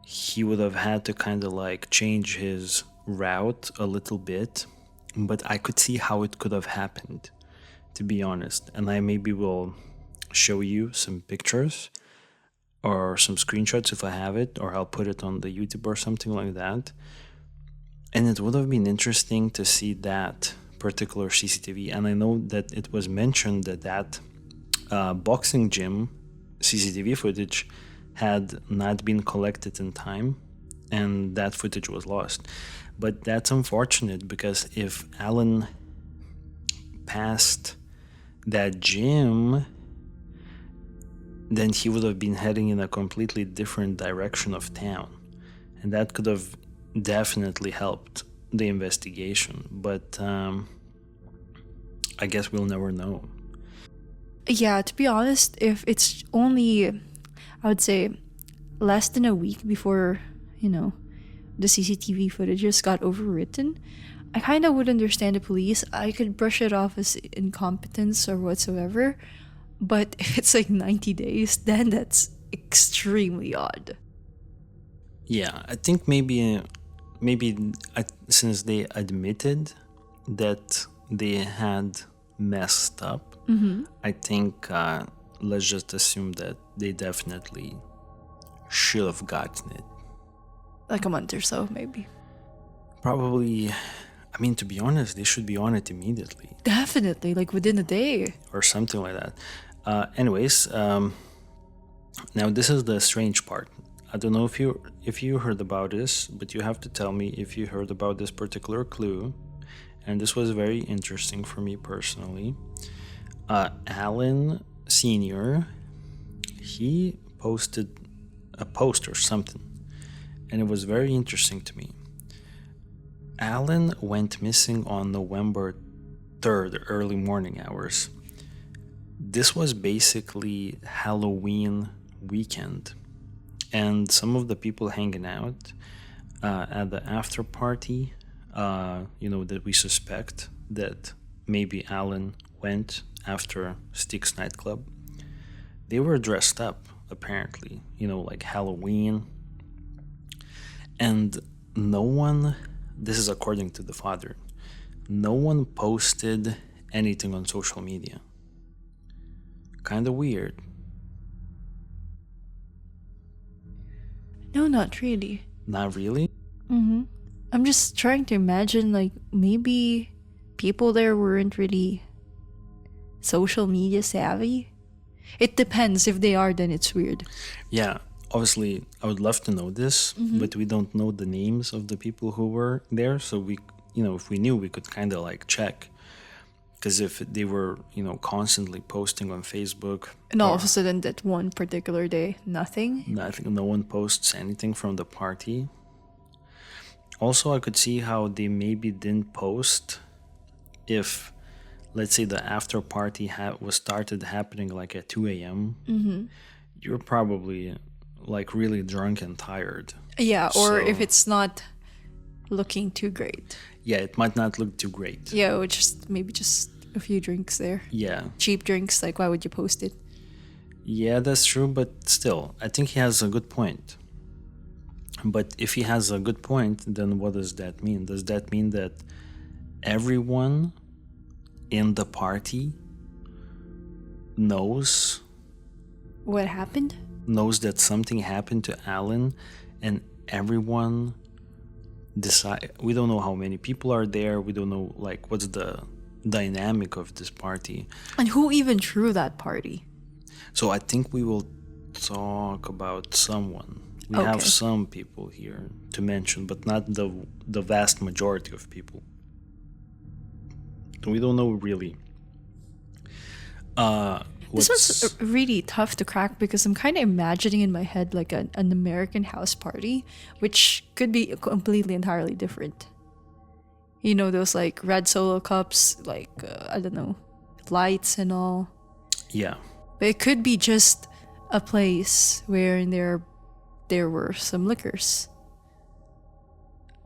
he would have had to kind of like change his route a little bit, but I could see how it could have happened, to be honest. And I maybe will show you some pictures or some screenshots if I have it, or I'll put it on the YouTube or something like that. And it would have been interesting to see that particular CCTV. And I know that it was mentioned that boxing gym CCTV footage had not been collected in time, and that footage was lost. But that's unfortunate, because if Allan passed that gym, then he would have been heading in a completely different direction of town, and that could have definitely helped the investigation. But I guess we'll never know. Yeah, to be honest, if it's only, I would say, less than a week before, the CCTV footages got overwritten, I kind of would understand the police. I could brush it off as incompetence or whatsoever. But if it's like 90 days, then that's extremely odd. Yeah, I think maybe since they admitted that they had messed up, I think let's just assume that they definitely should have gotten it. Like a month or so, maybe. Probably, to be honest, they should be on it immediately. Definitely, like within a day. Or something like that. Anyways, now this is the strange part. I don't know if you heard about this, but you have to tell me if you heard about this particular clue. And this was very interesting for me personally. Allan Sr., he posted a post or something, and it was very interesting to me. Allan went missing on November 3rd, early morning hours. This was basically Halloween weekend, and some of the people hanging out at the after party, that we suspect that maybe Allan went after Sticks nightclub, they were dressed up, apparently, like Halloween. And no one, this is according to the father, no one posted anything on social media. Kind of weird. No, not really. Not really? I'm just trying to imagine, like, maybe people there weren't really social media savvy. It depends. If they are, then it's weird. Yeah, obviously, I would love to know this, but we don't know the names of the people who were there. So we, if we knew, we could kind of like check. Because if they were, constantly posting on Facebook, And all of a sudden, that one particular day, nothing. no one posts anything from the party. Also, I could see how they maybe didn't post if, let's say, the after party was started happening like at 2 a.m. You're probably like really drunk and tired. Yeah, or So- if it's not looking too great. Yeah, it might not look too great. Yeah, or maybe just a few drinks there. Yeah. Cheap drinks, like why would you post it? Yeah, that's true, but still, I think he has a good point. But if he has a good point, then what does that mean? Does that mean that everyone in the party knows What happened? that something happened to Allan, and everyone decide? We don't know how many people are there. We don't know like what's the dynamic of this party. And who even threw that party? So I think we will talk about someone. We Okay. have some people here to mention, but not the vast majority of people. We don't know really. This was really tough to crack because I'm kind of imagining in my head like an American house party, which could be completely entirely different. You know, those like red solo cups, like, I don't know, lights and all. Yeah. But it could be just a place where there were some liquors.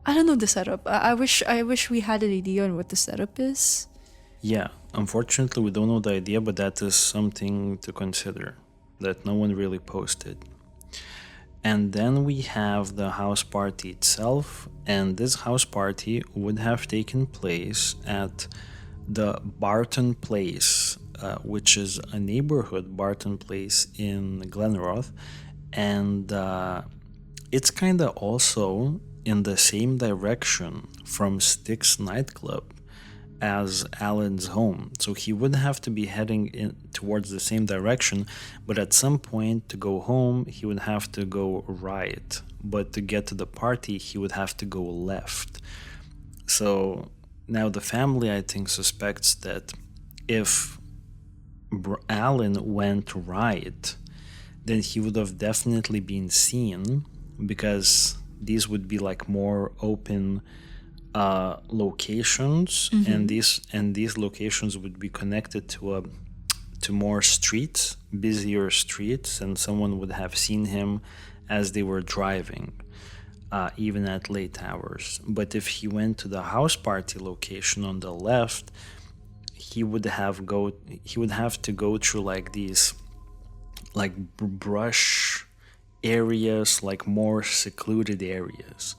I don't know the setup. I wish we had an idea on what the setup is. Yeah, unfortunately, we don't know the idea, but that is something to consider that no one really posted. And then we have the house party itself, and this house party would have taken place at the Barton Place, which is a neighborhood, Barton Place in Glenrothes, and it's kind of also in the same direction from Styx nightclub as Allan's home. So he would have to be heading in towards the same direction, but at some point to go home, he would have to go right. But to get to the party, he would have to go left. So now the family, I think, suspects that if Allan went right, then he would have definitely been seen, because these would be like more open locations, and these locations would be connected to more streets, busier streets, and someone would have seen him as they were driving, even at late hours. But if he went to the house party location on the left, he would have to go through like these like brush areas, like more secluded areas,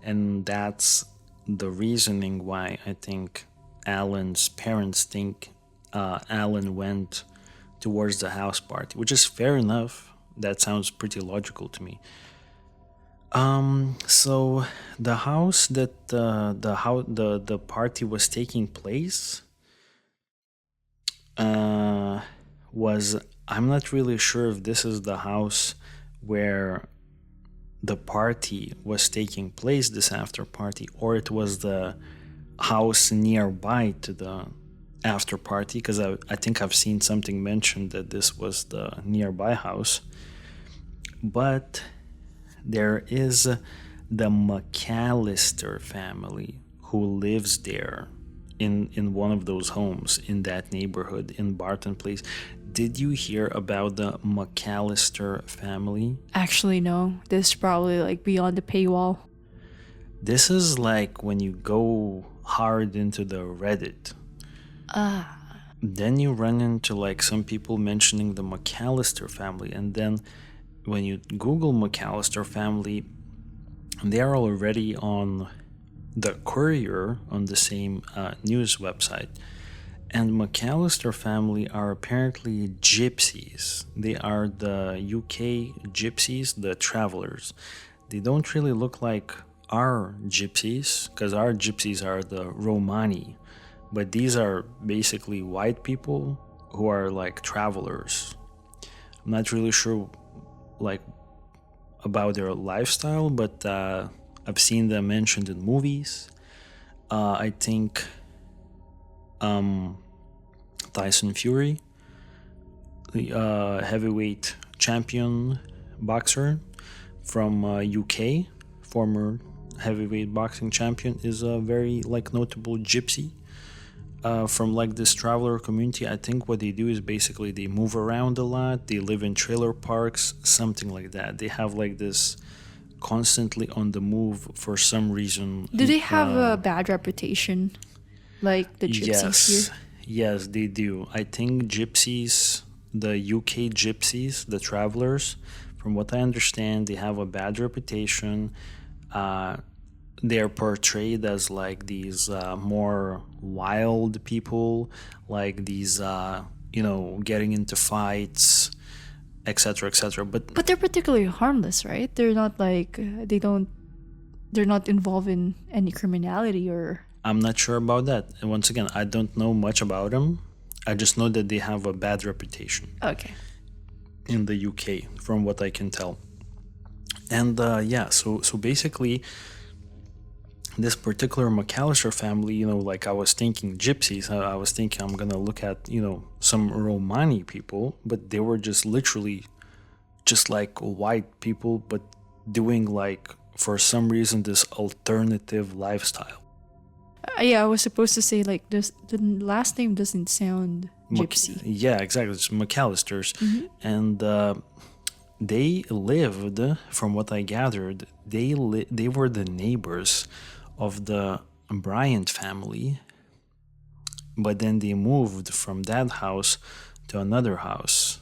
and that's the reasoning why I think Allan's parents think Allan went towards the house party, which is fair enough. That sounds pretty logical to me. So the house that the party was taking place was, I'm not really sure if this is the house where the party was taking place, this after party, or it was the house nearby to the after party, because I think I've seen something mentioned that this was the nearby house. But there is the McAllister family who lives there in one of those homes in that neighborhood in Barton Place. Did you hear about the McAllister family? Actually, no. This is probably like beyond the paywall. This is like when you go hard into the Reddit. Then you run into like some people mentioning the McAllister family, and then when you Google McAllister family, they are already on the Courier, on the same news website. And McAllister family are apparently gypsies. They are the UK gypsies, the travelers. They don't really look like our gypsies, because our gypsies are the Romani. But these are basically white people who are like travelers. I'm not really sure like about their lifestyle, but I've seen them mentioned in movies. I think Tyson Fury, the heavyweight champion boxer from UK, former heavyweight boxing champion, is a very like notable gypsy from like this traveler community. I think what they do is basically they move around a lot, they live in trailer parks, something like that. They have like this constantly on the move for some reason. Do they have a bad reputation, like the gypsies here? Yes, they do. I think gypsies, the UK gypsies, the travelers From what I understand, they have a bad reputation. They're portrayed as like these more wild people, like these, getting into fights, etc., etc. But they're particularly harmless, right? They're not like they're not involved in any criminality or. I'm not sure about that. And once again, I don't know much about them. I just know that they have a bad reputation Okay. in the UK, from what I can tell. And so basically, this particular McAllister family, like I was thinking gypsies. I was thinking I'm gonna look at some Romani people, but they were just literally just like white people, but doing like for some reason this alternative lifestyle. Yeah, I was supposed to say like this. The last name doesn't sound gypsy. Yeah, exactly. It's McAllisters, and they lived, from what I gathered, they were the neighbors of the Bryant family, but then they moved from that house to another house,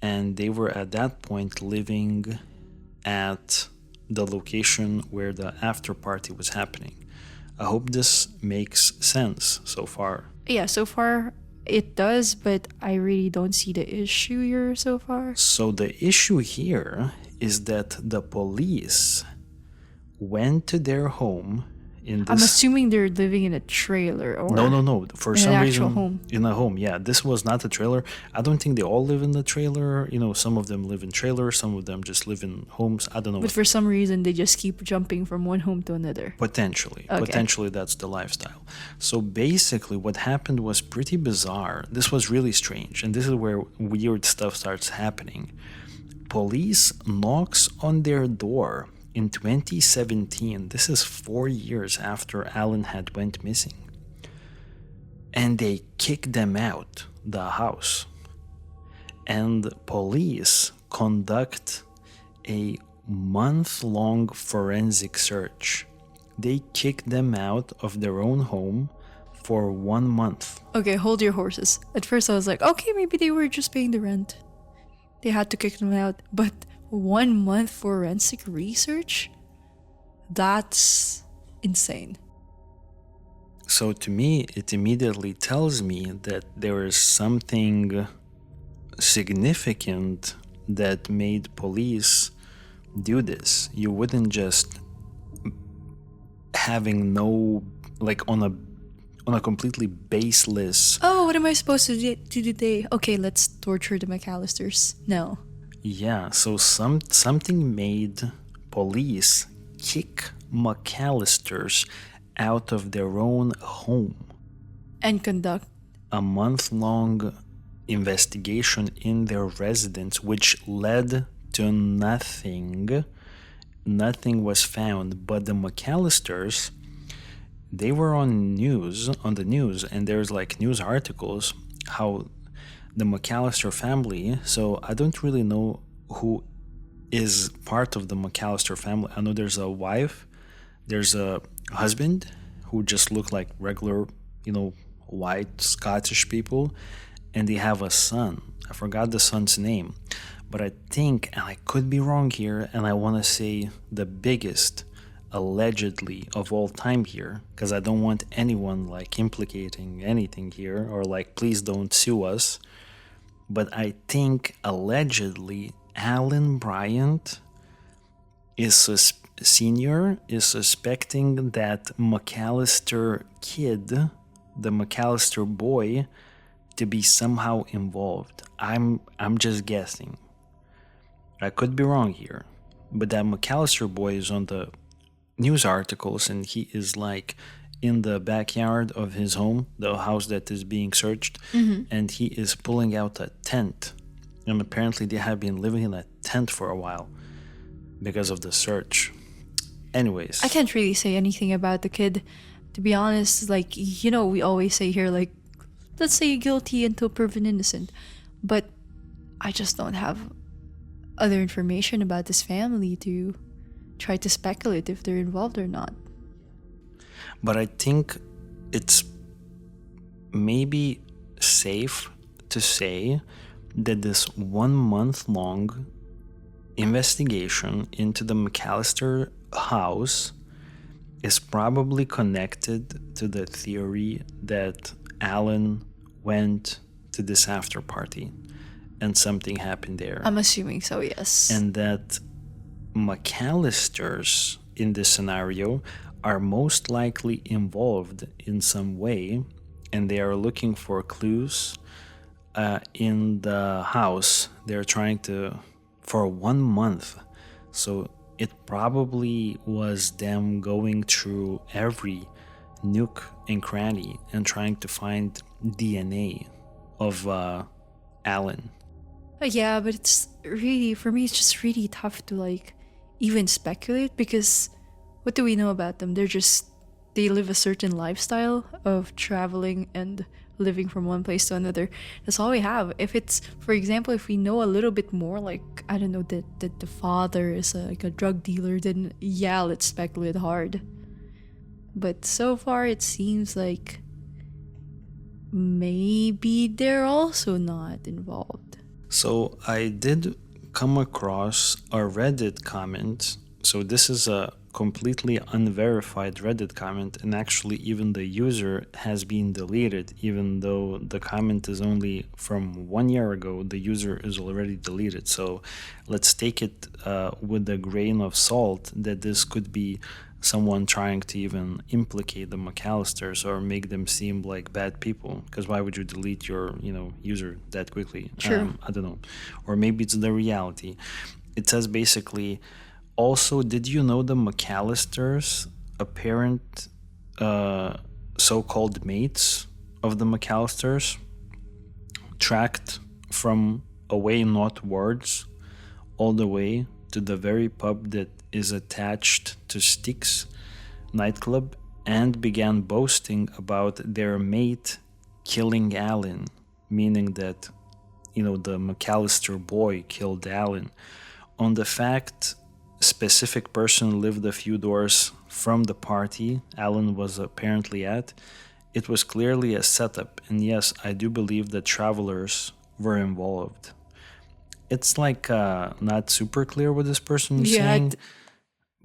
and they were at that point living at the location where the after party was happening. I hope this makes sense so far. Yeah, so far it does, but I really don't see the issue here so far. So the issue here is that the police went to their home in I'm this. assuming they're living in a trailer or No. For in some an reason, actual home. in a home. Yeah, this was not a trailer. I don't think they all live in the trailer. Some of them live in trailers, some of them just live in homes. I don't know. But for some reason they just keep jumping from one home to another. Potentially. Okay. Potentially that's the lifestyle. So basically what happened was pretty bizarre. This was really strange, and this is where weird stuff starts happening. Police knocks on their door in 2017. This is 4 years after Allan had went missing. And they kick them out the house. And police conduct a month-long forensic search. They kick them out of their own home for 1 month. Okay, hold your horses. At first I was like, okay, maybe they were just paying the rent. They had to kick them out, but 1 month forensic research? That's insane. So to me, it immediately tells me that there is something significant that made police do this. You wouldn't just having no, like on a completely baseless. Oh, what am I supposed to do today? Okay, let's torture the McAllisters. No. Yeah, so something made police kick McAllisters out of their own home. And conduct A month-long investigation in their residence, which led to nothing. Nothing was found, but the McAllisters, they were on the news, and there's like news articles how the McAllister family. So I don't really know who is part of the McAllister family. I know there's a wife, there's a husband who just look like regular, white Scottish people, and they have a son. I forgot the son's name, but I think, and I could be wrong here, and I want to say the biggest, allegedly, of all time here, because I don't want anyone like implicating anything here, or like please don't sue us. But I think allegedly Allan Bryant Senior is suspecting that McAllister kid, the McAllister boy, to be somehow involved. I'm just guessing. I could be wrong here, but that McAllister boy is on the news articles, and he is like in the backyard of his home, the house that is being searched, and he is pulling out a tent. And apparently they have been living in a tent for a while because of the search. Anyways. I can't really say anything about the kid. To be honest, like, we always say here, like, let's say guilty until proven innocent. But I just don't have other information about this family to try to speculate if they're involved or not. But I think it's maybe safe to say that this 1 month long investigation into the McAllister house is probably connected to the theory that Allan went to this after party and something happened there. I'm assuming so, yes. And that McAllisters in this scenario are most likely involved in some way, and they are looking for clues in the house. They're trying to, for 1 month. So it probably was them going through every nook and cranny and trying to find DNA of Allan. Yeah, but it's really, for me, it's just really tough to like even speculate, because what do we know about them? They live a certain lifestyle of traveling and living from one place to another. That's all we have. If it's, for example, if we know a little bit more, like, I don't know, that the father is like a drug dealer, then yeah, let's speculate hard. But so far it seems like maybe they're also not involved. So I did come across a Reddit comment. So this is a completely unverified Reddit comment, and actually even the user has been deleted. Even though the comment is only from 1 year ago, the user is already deleted. So let's take it with a grain of salt that this could be someone trying to even implicate the McAllisters or make them seem like bad people, because why would you delete your user that quickly? True. I don't know. Or maybe it's the reality. It says basically, also, did you know the McAllisters, apparent so-called mates of the McAllisters, tracked from away northwards all the way to the very pub that is attached to Styx nightclub, and began boasting about their mate killing Allan, meaning that, the McAllister boy killed Allan. On the fact specific person lived a few doors from the party Allan was apparently at, it was clearly a setup, and yes, I do believe that travelers were involved. It's like not super clear what this person is saying,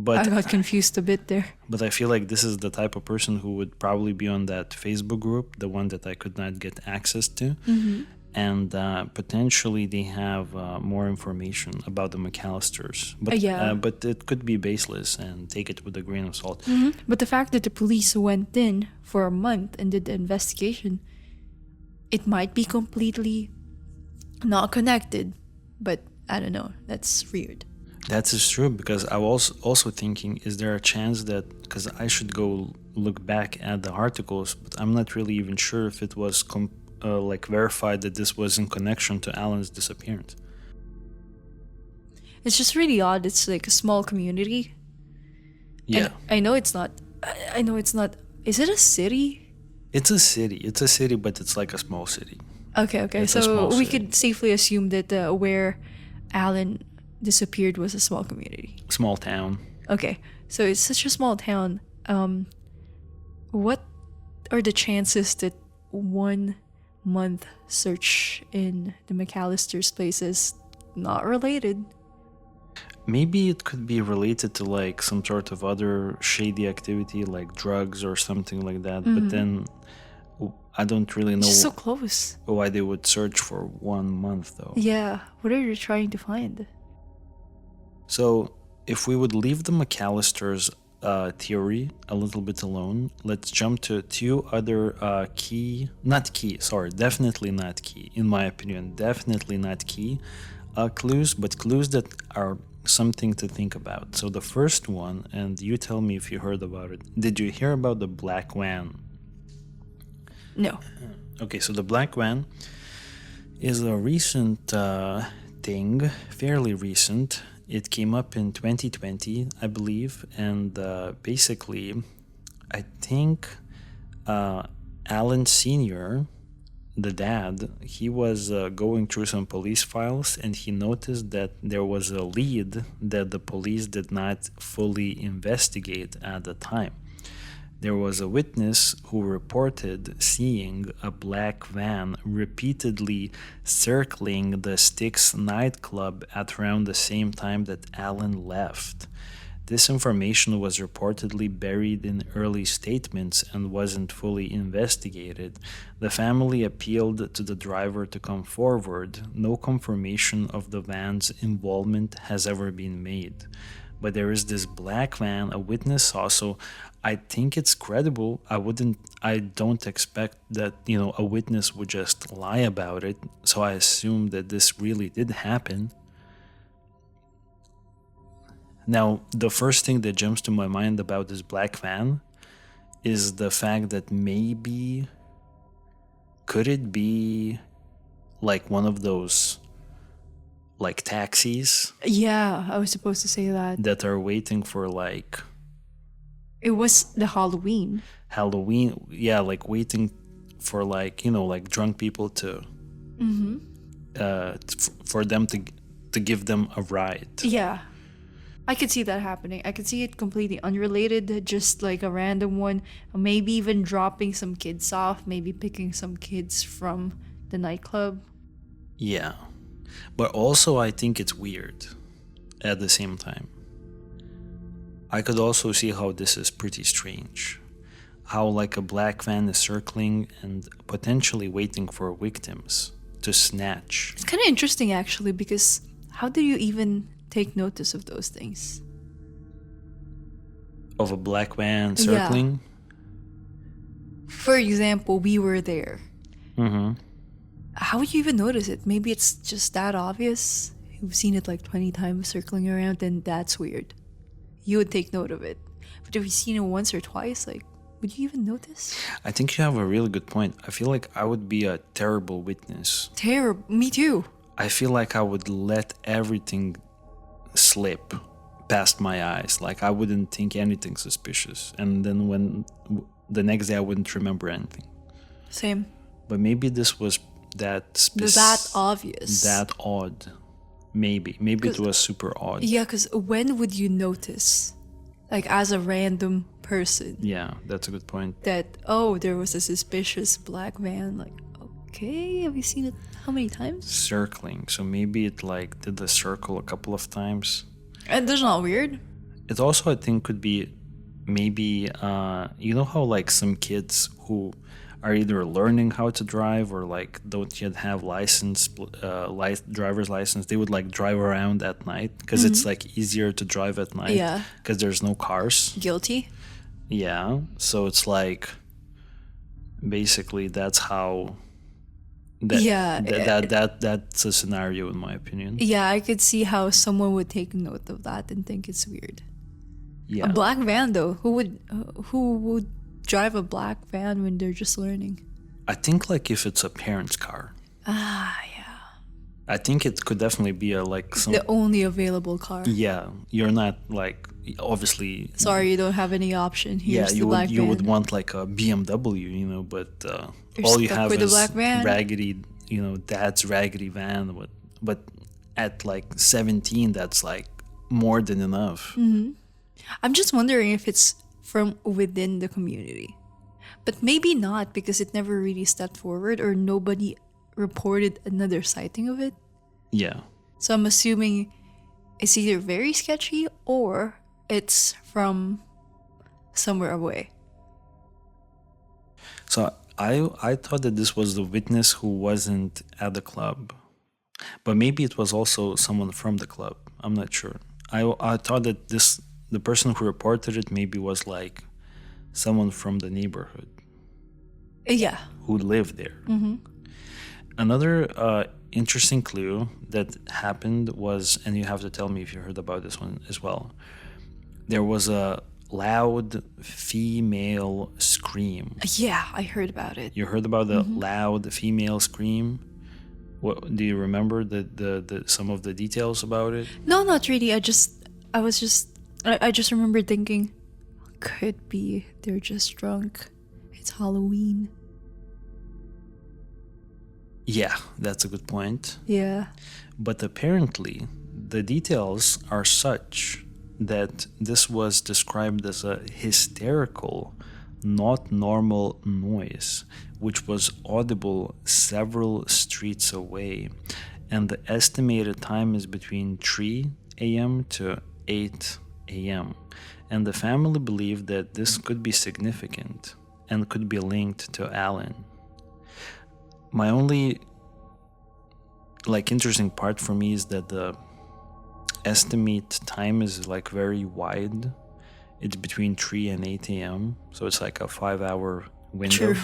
but I got confused a bit there. But I feel like this is the type of person who would probably be on that Facebook group, the one that I could not get access to. Mm-hmm. And potentially they have more information about the McAllisters. But, but it could be baseless, and take it with a grain of salt. Mm-hmm. But the fact that the police went in for a month and did the investigation, it might be completely not connected. But I don't know. That's weird. That is true, because I was also thinking, is there a chance that, because I should go look back at the articles, but I'm not really even sure if it was verified that this was in connection to Allan's disappearance. It's just really odd. It's like a small community. Yeah. And I know it's not. Is it a city? It's a city, but it's like a small city. Okay. It's so we could safely assume that where Allan disappeared was a small community. Small town. Okay. So it's such a small town. What are the chances that 1 month search in the McAllisters' place is not related? Maybe it could be related to like some sort of other shady activity, like drugs or something like that. Mm-hmm. But then I don't really know. It's so close. Why they would search for 1 month, though. Yeah. What are you trying to find? So if we would leave the McAllisters' theory a little bit alone, let's jump to two other definitely not key, in my opinion, definitely not key clues, but clues that are something to think about. So the first one, and you tell me if you heard about it. Did you hear about the black van? No. Okay, so the black van is a recent thing, fairly recent. It came up in 2020, I believe, and basically, I think Allan Sr., the dad, he was going through some police files, and he noticed that there was a lead that the police did not fully investigate at the time. There was a witness who reported seeing a black van repeatedly circling the Styx nightclub at around the same time that Allan left. This information was reportedly buried in early statements and wasn't fully investigated. The family appealed to the driver to come forward. No confirmation of the van's involvement has ever been made. But there is this black van a witness saw, so I think it's credible. I don't expect that, a witness would just lie about it. So I assume that this really did happen. Now, the first thing that jumps to my mind about this black van is the fact that maybe could it be like one of those like taxis Yeah, I was supposed to say that. that are waiting for like It was the Halloween. Halloween, yeah, like waiting for like, like drunk people to for them to give them a ride. Yeah. I could see that happening. I could see it completely unrelated, just like a random one. Maybe even dropping some kids off, maybe picking some kids from the nightclub. Yeah. But also I think it's weird at the same time. I could also see how this is pretty strange. How like a black van is circling and potentially waiting for victims to snatch. It's kind of interesting actually, because how do you even take notice of those things? Of a black van circling? For example, we were there. Mm-hmm. How would you even notice it? Maybe it's just that obvious. You've seen it like 20 times circling around, then that's weird. You would take note of it. But if you've seen it once or twice, like, would you even notice? I think you have a really good point. I feel like I would be a terrible witness. Terrible. Me too. I feel like I would let everything slip past my eyes. Like I wouldn't think anything suspicious. And then when the next day I wouldn't remember anything. Same. But maybe this was that obvious. That odd. Maybe it was super odd. Yeah, because when would you notice? Like as a random person. Yeah, that's a good point. That, oh, there was a suspicious black van. Like, okay, have you seen it how many times? Circling. So maybe it like did the circle a couple of times. And that's not weird. It also, I think, could be maybe, you know how like some kids who are either learning how to drive or like don't yet have driver's license, they would like drive around at night because it's like easier to drive at night. Yeah. Because there's no cars. Guilty. Yeah. So it's like basically that's how. That's a scenario in my opinion. Yeah, I could see how someone would take note of that and think it's weird. Yeah. A black van though, who would drive a black van when they're just learning? I think like if it's a parent's car. Yeah. I think it could definitely be the only available car. Yeah, you're not like obviously. Sorry, you don't have any option. Here's you the black van. You would want like a BMW, but You're all you stuck have with is a black van. raggedy, dad's raggedy van. But at like 17, that's like more than enough. Mm-hmm. I'm just wondering if it's from within the community. But maybe not, because it never really stepped forward or nobody reported another sighting of it. Yeah. So I'm assuming it's either very sketchy or it's from somewhere away. So I thought that this was the witness who wasn't at the club. But maybe it was also someone from the club. I'm not sure. I thought that the person who reported it maybe was like someone from the neighborhood. Yeah. Who lived there. Mm-hmm. Another interesting clue that happened was, and you have to tell me if you heard about this one as well, there was a loud female scream. Yeah, I heard about it. You heard about the loud female scream? What do you remember the some of the details about it? No, not really. I just remember thinking, could be they're just drunk. It's Halloween. Yeah, that's a good point. Yeah. But apparently, the details are such that this was described as a hysterical, not normal noise, which was audible several streets away, and the estimated time is between 3 a.m. to 8 a.m. And the family believed that this could be significant and could be linked to Allan. My only interesting part for me is that the estimate time is very wide. It's between 3 and 8 a.m. So it's like a 5-hour window. True.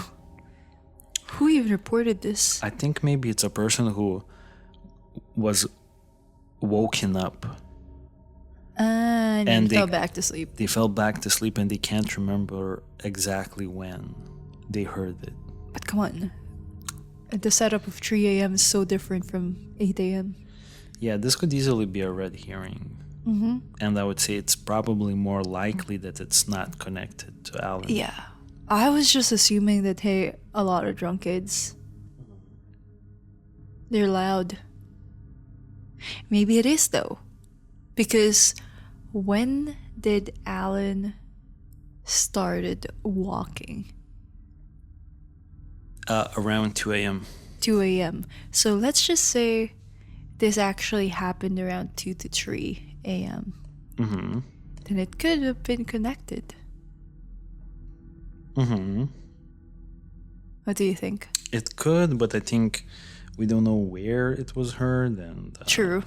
Who even reported this? I think maybe it's a person who was woken up. And they fell back to sleep. They fell back to sleep and they can't remember exactly when they heard it. But come on. The setup of 3 a.m. is so different from 8 a.m. Yeah, this could easily be a red herring. Mm-hmm. And I would say it's probably more likely that it's not connected to Allan. Yeah. I was just assuming that, hey, a lot of drunk kids. They're loud. Maybe it is, though. Because when did Allan started walking? Around 2 a.m. 2 a.m. So let's just say this actually happened around 2 to 3 a.m. Mm-hmm. Then it could have been connected. Mm-hmm. What do you think? It could, but I think we don't know where it was heard, and True.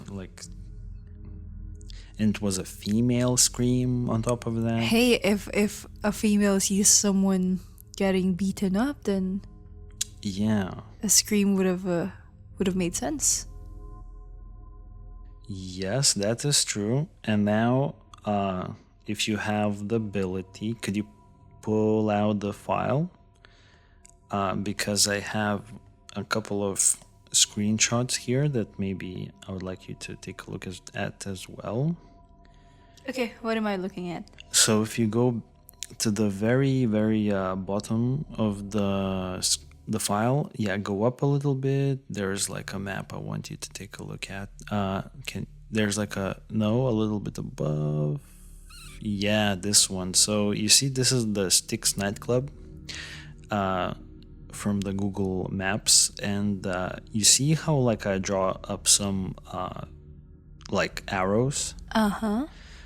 And it was a female scream on top of that. Hey, if a female sees someone getting beaten up, then yeah, a scream would have made sense. Yes, that is true. And now, if you have the ability, could you pull out the file? Because I have a couple of screenshots here that maybe I would like you to take a look at as well. Okay, what am I looking at? So if you go to the very, very bottom of the file, go up a little bit. There's like a map I want you to take a look at. There's a little bit above. Yeah, this one. So you see, this is the Styx nightclub from the Google Maps, and you see how I draw up some arrows.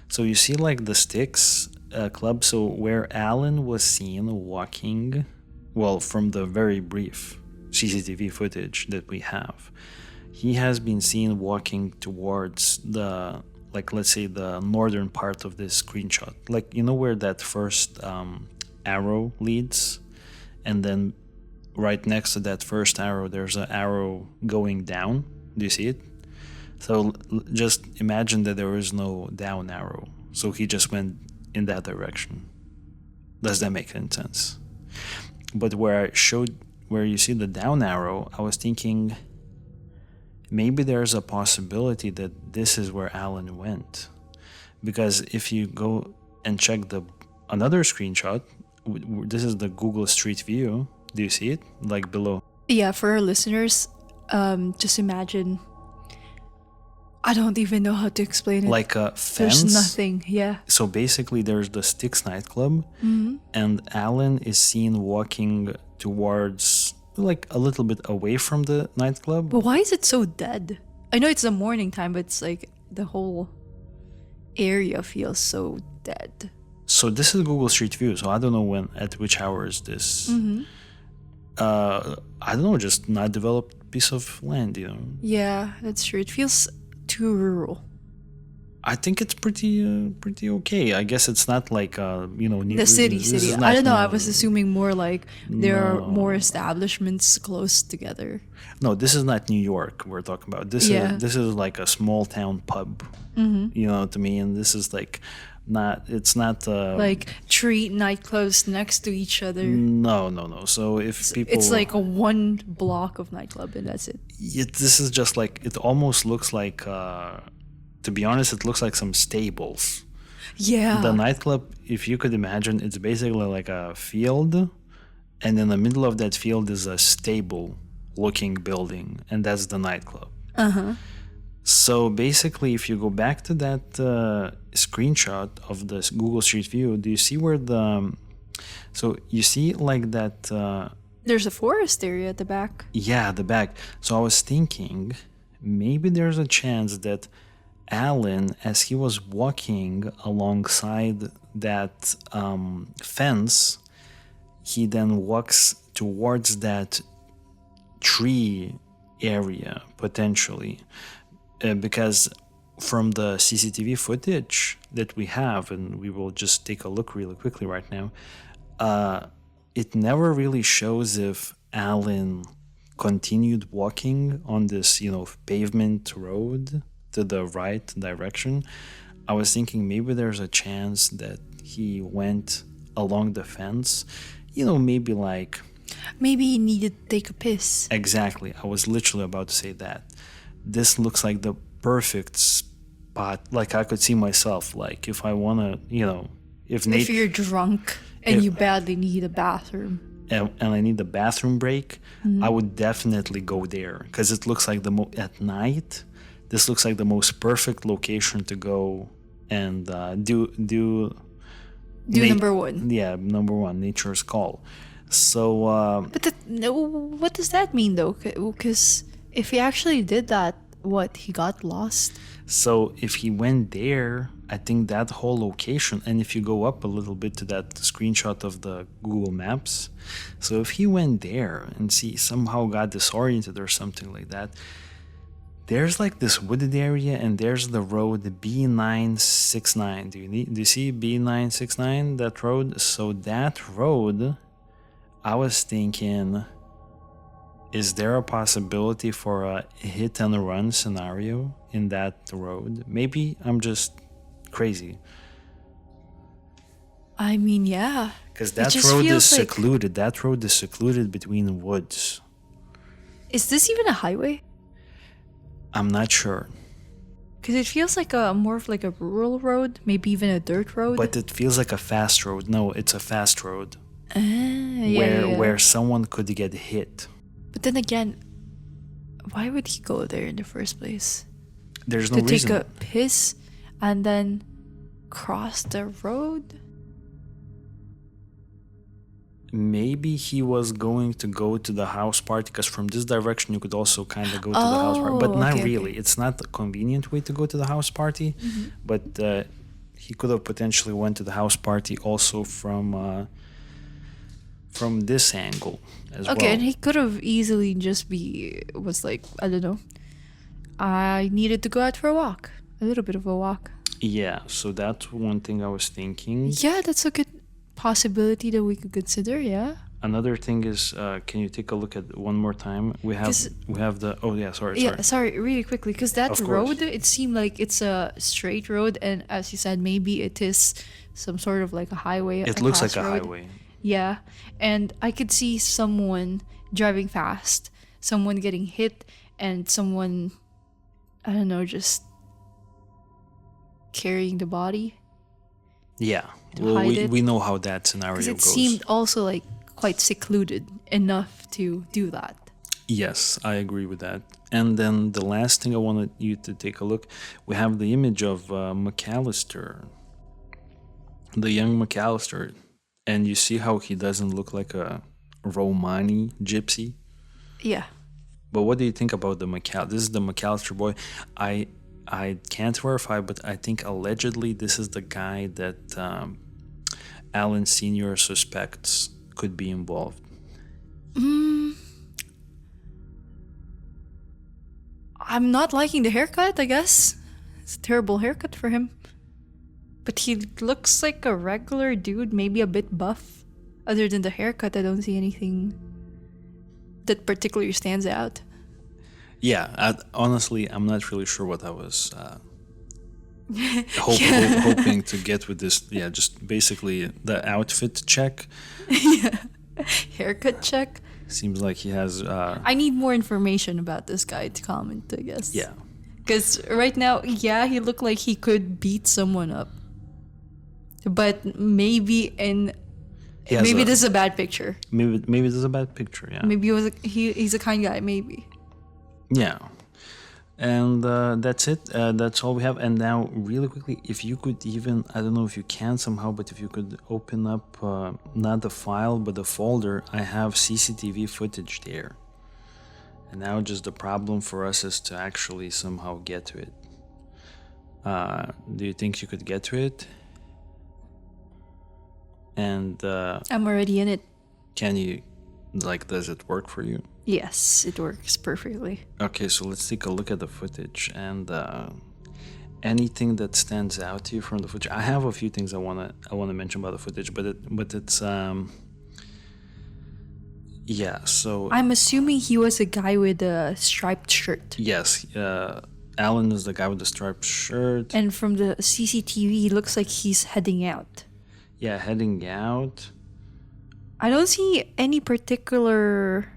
So you see the Styx club. So where Allan was seen walking, well, from the very brief CCTV footage that we have, he has been seen walking towards the, let's say, the northern part of this screenshot. Where that first arrow leads, and then right next to that first arrow, there's an arrow going down. Do you see it? So just imagine that there is no down arrow. So he just went in that direction. Does that make any sense? But where you see the down arrow, I was thinking maybe there's a possibility that this is where Allan went. Because if you go and check another screenshot, this is the Google Street View. Do you see it? Below. Yeah, for our listeners, just imagine. I don't even know how to explain it. Like a fence. There's nothing, yeah. So basically there's the Styx nightclub, and Allan is seen walking towards, a little bit away from the nightclub. But why is it so dead? I know it's the morning time, but it's the whole area feels so dead. So this is Google Street View, so I don't know at which hour is this. I don't know, just not developed piece of land, Yeah, that's true. It feels too rural. I think it's pretty okay. I guess it's not the city. I don't know. I was assuming more there are more establishments close together. No, this is not New York we're talking about. This is like a small town pub. You know what I mean? This is it's not 3 nightclubs next to each other. No. So if people, it's like a 1 block of nightclub and that's it. This is just it almost looks like. To be honest, it looks like some stables. Yeah. The nightclub, if you could imagine, it's basically like a field, and in the middle of that field is a stable-looking building, and that's the nightclub. So basically, if you go back to that screenshot of this Google Street View, do you see where So you see, like that. There's a forest area at the back. Yeah, the back. So I was thinking maybe there's a chance that Alan, as he was walking alongside that fence, he then walks towards that tree area potentially. Because from the CCTV footage that we have, and we will just take a look really quickly right now, it never really shows if Alan continued walking on this, pavement road to the right direction. I was thinking maybe there's a chance that he went along the fence, maybe like... Maybe he needed to take a piss. Exactly. I was literally about to say that. This looks like the perfect spot. Like I could see myself, like if I want to, if you're drunk and you badly need a bathroom. And I need a bathroom break, I would definitely go there because it looks like at night. This looks like the most perfect location to go and do number one. Yeah, number one, nature's call. So, what does that mean though? Because if he actually did that, he got lost? So if he went there, I think that whole location, and if you go up a little bit to that screenshot of the Google Maps, so if he went there and somehow got disoriented or something like that, there's like this wooded area and there's the road B969. Do you see B969, that road? So that road, I was thinking, is there a possibility for a hit and run scenario in that road? Maybe I'm just crazy. I mean, yeah. Because that road is secluded. That road is secluded between woods. Is this even a highway? I'm not sure. Because it feels like more of like a rural road, maybe even a dirt road. But it feels like a fast road. No, it's a fast road. Yeah. Where someone could get hit. But then again, why would he go there in the first place? There's no reason. To take a piss and then cross the road? Maybe he was going to go to the house party, because from this direction you could also kind of go to the house party, but not really. Okay. It's not a convenient way to go to the house party, but he could have potentially went to the house party also from this angle as well. Okay, and he could have easily just was like, I don't know, I needed to go out for a walk, a little bit of a walk. Yeah, so that's one thing I was thinking. Yeah, that's a good possibility that we could consider. Yeah. Another thing is, can you take a look at one more time? We have the. Oh yeah, sorry. Really quickly, because that road, it seemed like it's a straight road, and as you said, maybe it is some sort of like a highway. It looks like a highway. Yeah, and I could see someone driving fast, someone getting hit, and someone, I don't know, just carrying the body. Yeah, well, we know how that scenario goes. Because it seemed also like quite secluded enough to do that. Yes, I agree with that. And then the last thing I wanted you to take a look, we have the image of McAllister, the young McAllister, and you see how he doesn't look like a Romani gypsy? Yeah. But what do you think about this is the McAllister boy. I can't verify, but I think allegedly this is the guy that Allan Sr. suspects could be involved. I'm not liking the haircut, I guess. It's a terrible haircut for him. But he looks like a regular dude, maybe a bit buff. Other than the haircut, I don't see anything that particularly stands out. Yeah, honestly, I'm not really sure what I was hoping to get with this. Yeah, just basically the outfit check. Yeah, haircut check. Seems like he has... I need more information about this guy to comment, I guess. Yeah. Because right now, yeah, he looked like he could beat someone up. But maybe this is a bad picture. Maybe this is a bad picture, yeah. Maybe he's a kind guy, maybe. Yeah. And that's it. That's all we have. And now, really quickly, if you could even, I don't know if you can somehow, but if you could open up not the file, but the folder, I have CCTV footage there. And now just the problem for us is to actually somehow get to it. Do you think you could get to it? And I'm already in it. can you, does it work for you? Yes, it works perfectly. Okay, so let's take a look at the footage and anything that stands out to you from the footage. I have a few things I wanna mention about the footage, but it's yeah. So I'm assuming he was a guy with a striped shirt. yes, Alan is the guy with the striped shirt. And from the CCTV, it looks like he's heading out. Yeah, heading out. I don't see any particular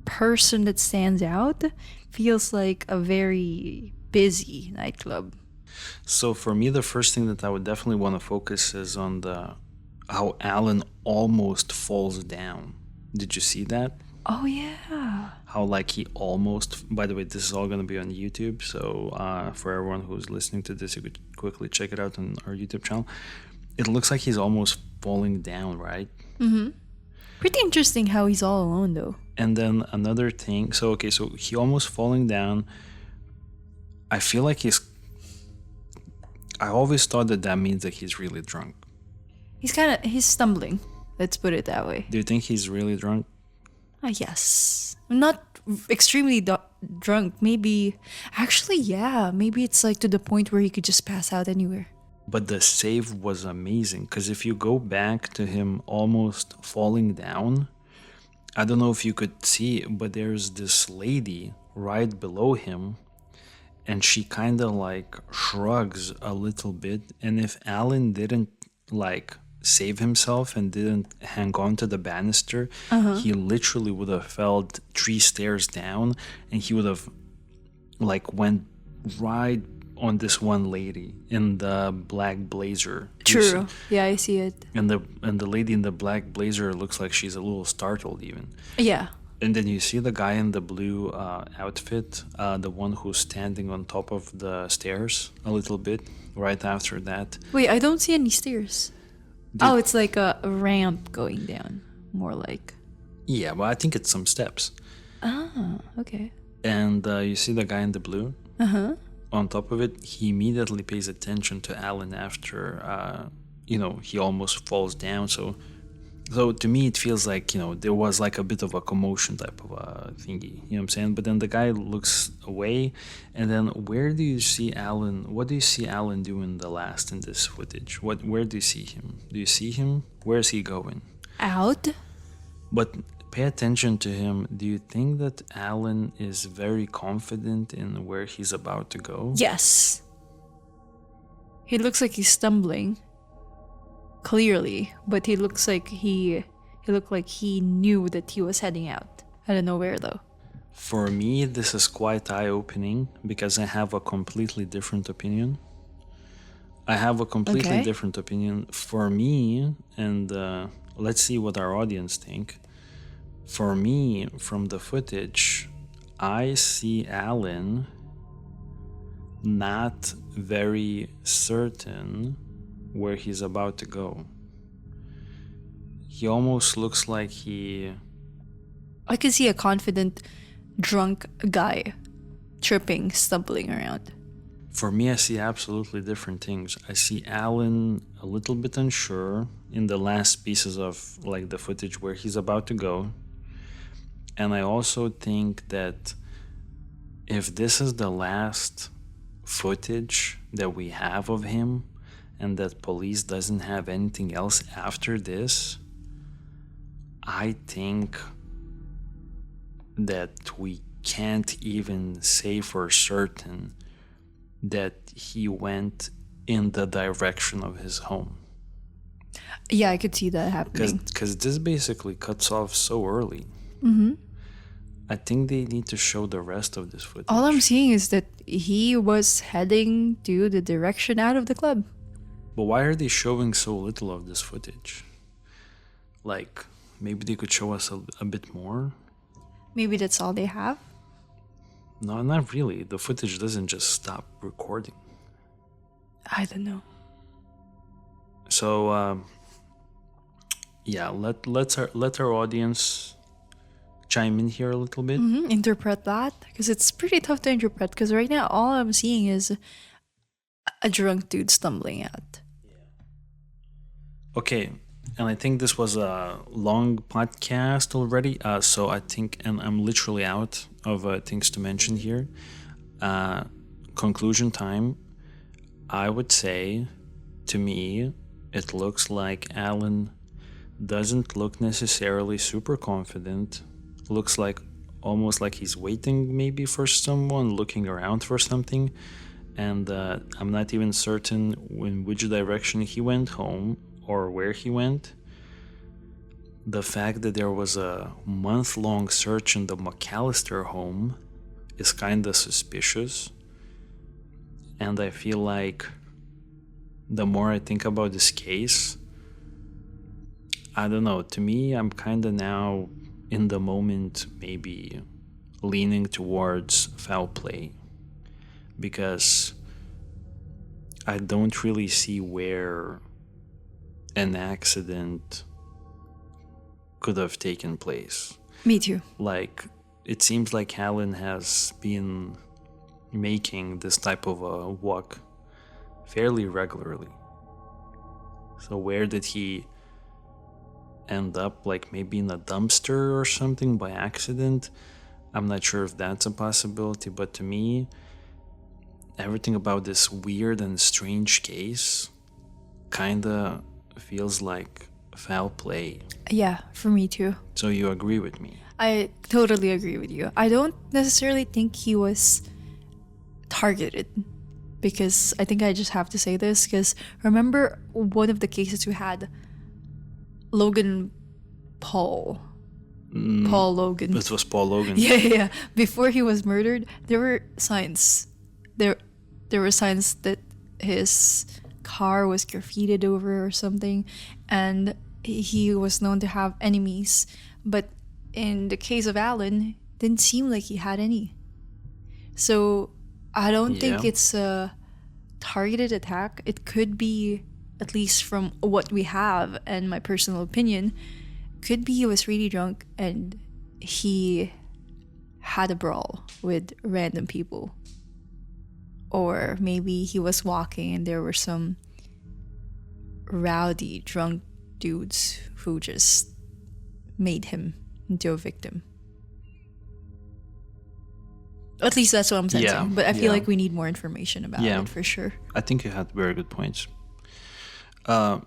person that stands out. Feels like a very busy nightclub. So for me, the first thing that I would definitely want to focus is on how Alan almost falls down. Did you see that? Oh yeah. How he almost, by the way, this is all going to be on YouTube, so for everyone who's listening to this, you could quickly check it out on our YouTube channel. It looks like he's almost falling down, right? Pretty interesting how he's all alone though. And then another thing, so he almost falling down. I feel like I always thought that means that he's really drunk. He's stumbling. Let's put it that way. Do you think he's really drunk? Yes. Not extremely drunk. Maybe. Actually, yeah. Maybe it's to the point where he could just pass out anywhere. But the save was amazing, because if you go back to him almost falling down, I don't know if you could see, but there's this lady right below him, and she kind of shrugs a little bit. And if Alan didn't save himself and didn't hang on to the banister, he literally would have fell 3 stairs down, and he would have went right on this one lady in the black blazer. True. Yeah, I see it. And the lady in the black blazer looks like she's a little startled even. Yeah. And then you see the guy in the blue outfit, the one who's standing on top of the stairs a little bit right after that. Wait, I don't see any stairs. It's like a ramp going down. More like. Yeah, but I think it's some steps. Ah, okay. And you see the guy in the blue? Uh-huh. On top of it, he immediately pays attention to Alan after, he almost falls down. So to me, it feels like, there was a bit of a commotion type of a thingy. You know what I'm saying? But then the guy looks away. And then where do you see Alan? What do you see Alan doing in this footage? Where do you see him? Do you see him? Where is he going? Out? But pay attention to him. Do you think that Alan is very confident in where he's about to go? Yes. He looks like he's stumbling. Clearly, but he looks like he looked like he knew that he was heading out. I don't know where though. For me, this is quite eye-opening because I have a completely different opinion. Different opinion. For me, and let's see what our audience think. For me, from the footage, I see Alan not very certain where he's about to go. He almost looks like I can see a confident, drunk guy tripping, stumbling around. For me, I see absolutely different things. I see Alan a little bit unsure in the last pieces of the footage where he's about to go. And I also think that if this is the last footage that we have of him and that police doesn't have anything else after this, I think that we can't even say for certain that he went in the direction of his home. Yeah, I could see that happening. Because this basically cuts off so early. Mm-hmm. I think they need to show the rest of this footage. All I'm seeing is that he was heading to the direction out of the club. But why are they showing so little of this footage? Maybe they could show us a bit more? Maybe that's all they have? No, not really. The footage doesn't just stop recording. I don't know. So yeah, let our audience chime in here a little bit. Interpret that, because it's pretty tough to interpret. Because right now, all I'm seeing is a drunk dude stumbling out. Okay, and I think this was a long podcast already. So I think, and I'm literally out of things to mention here. Conclusion time. I would say, to me, it looks like Allan doesn't look necessarily super confident. Looks like almost like he's waiting maybe for someone, looking around for something. And I'm not even certain in which direction he went home or where he went. The fact that there was a month-long search in the McAllister home is kinda suspicious. And I feel like the more I think about this case, I don't know, to me, I'm kinda now in the moment maybe leaning towards foul play. Because I don't really see where an accident could have taken place. Me too. Like, it seems like Allan has been making this type of a walk fairly regularly. So where did he end up? Like maybe in a dumpster or something by accident? I'm not sure if that's a possibility, but to me, everything about this weird and strange case kinda feels like foul play. Yeah, for me too. So you agree with me? I totally agree with you. I don't necessarily think he was targeted, because I think I just have to say this, because remember one of the cases we had, Logan Paul. Paul Logan. This was Paul Logan. Yeah. Before he was murdered, there were signs. There were signs that his car was graffitied over or something, and he was known to have enemies. But in the case of Allan, didn't seem like he had any. So I don't think it's a targeted attack. It could be, at least from what we have and my personal opinion, could be he was really drunk and he had a brawl with random people. Or maybe he was walking and there were some rowdy drunk dudes who just made him into a victim. At least that's what I'm sensing. But I feel like we need more information about it for sure. I think you had very good points. I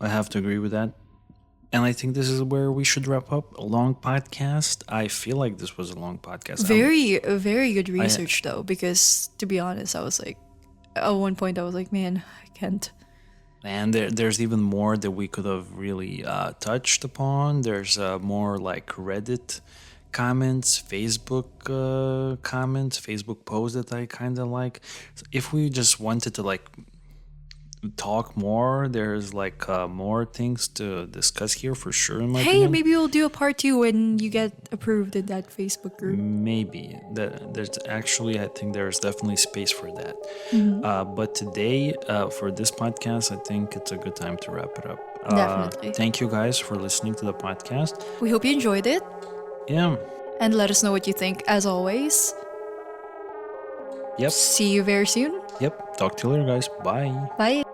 have to agree with that. And I think this is where we should wrap up. A long podcast. I feel like this was a long podcast. Very good research, though, because to be honest, I was like, at one point, I was like, man, I can't. And there's even more that we could have really touched upon. There's more like Reddit comments, Facebook comments, Facebook posts that I kind of like. So if we just wanted to like talk more, there's like more things to discuss here for sure, in my opinion. Maybe we'll do a part 2 when you get approved in that Facebook group. Maybe there's actually, I think there's definitely space for that. But today for this podcast, I think it's a good time to wrap it up. Definitely. Thank you guys for listening to the podcast. We hope you enjoyed it. Yeah. And let us know what you think, as always. Yep. See you very soon. Yep. Talk to you later, guys. Bye. Bye.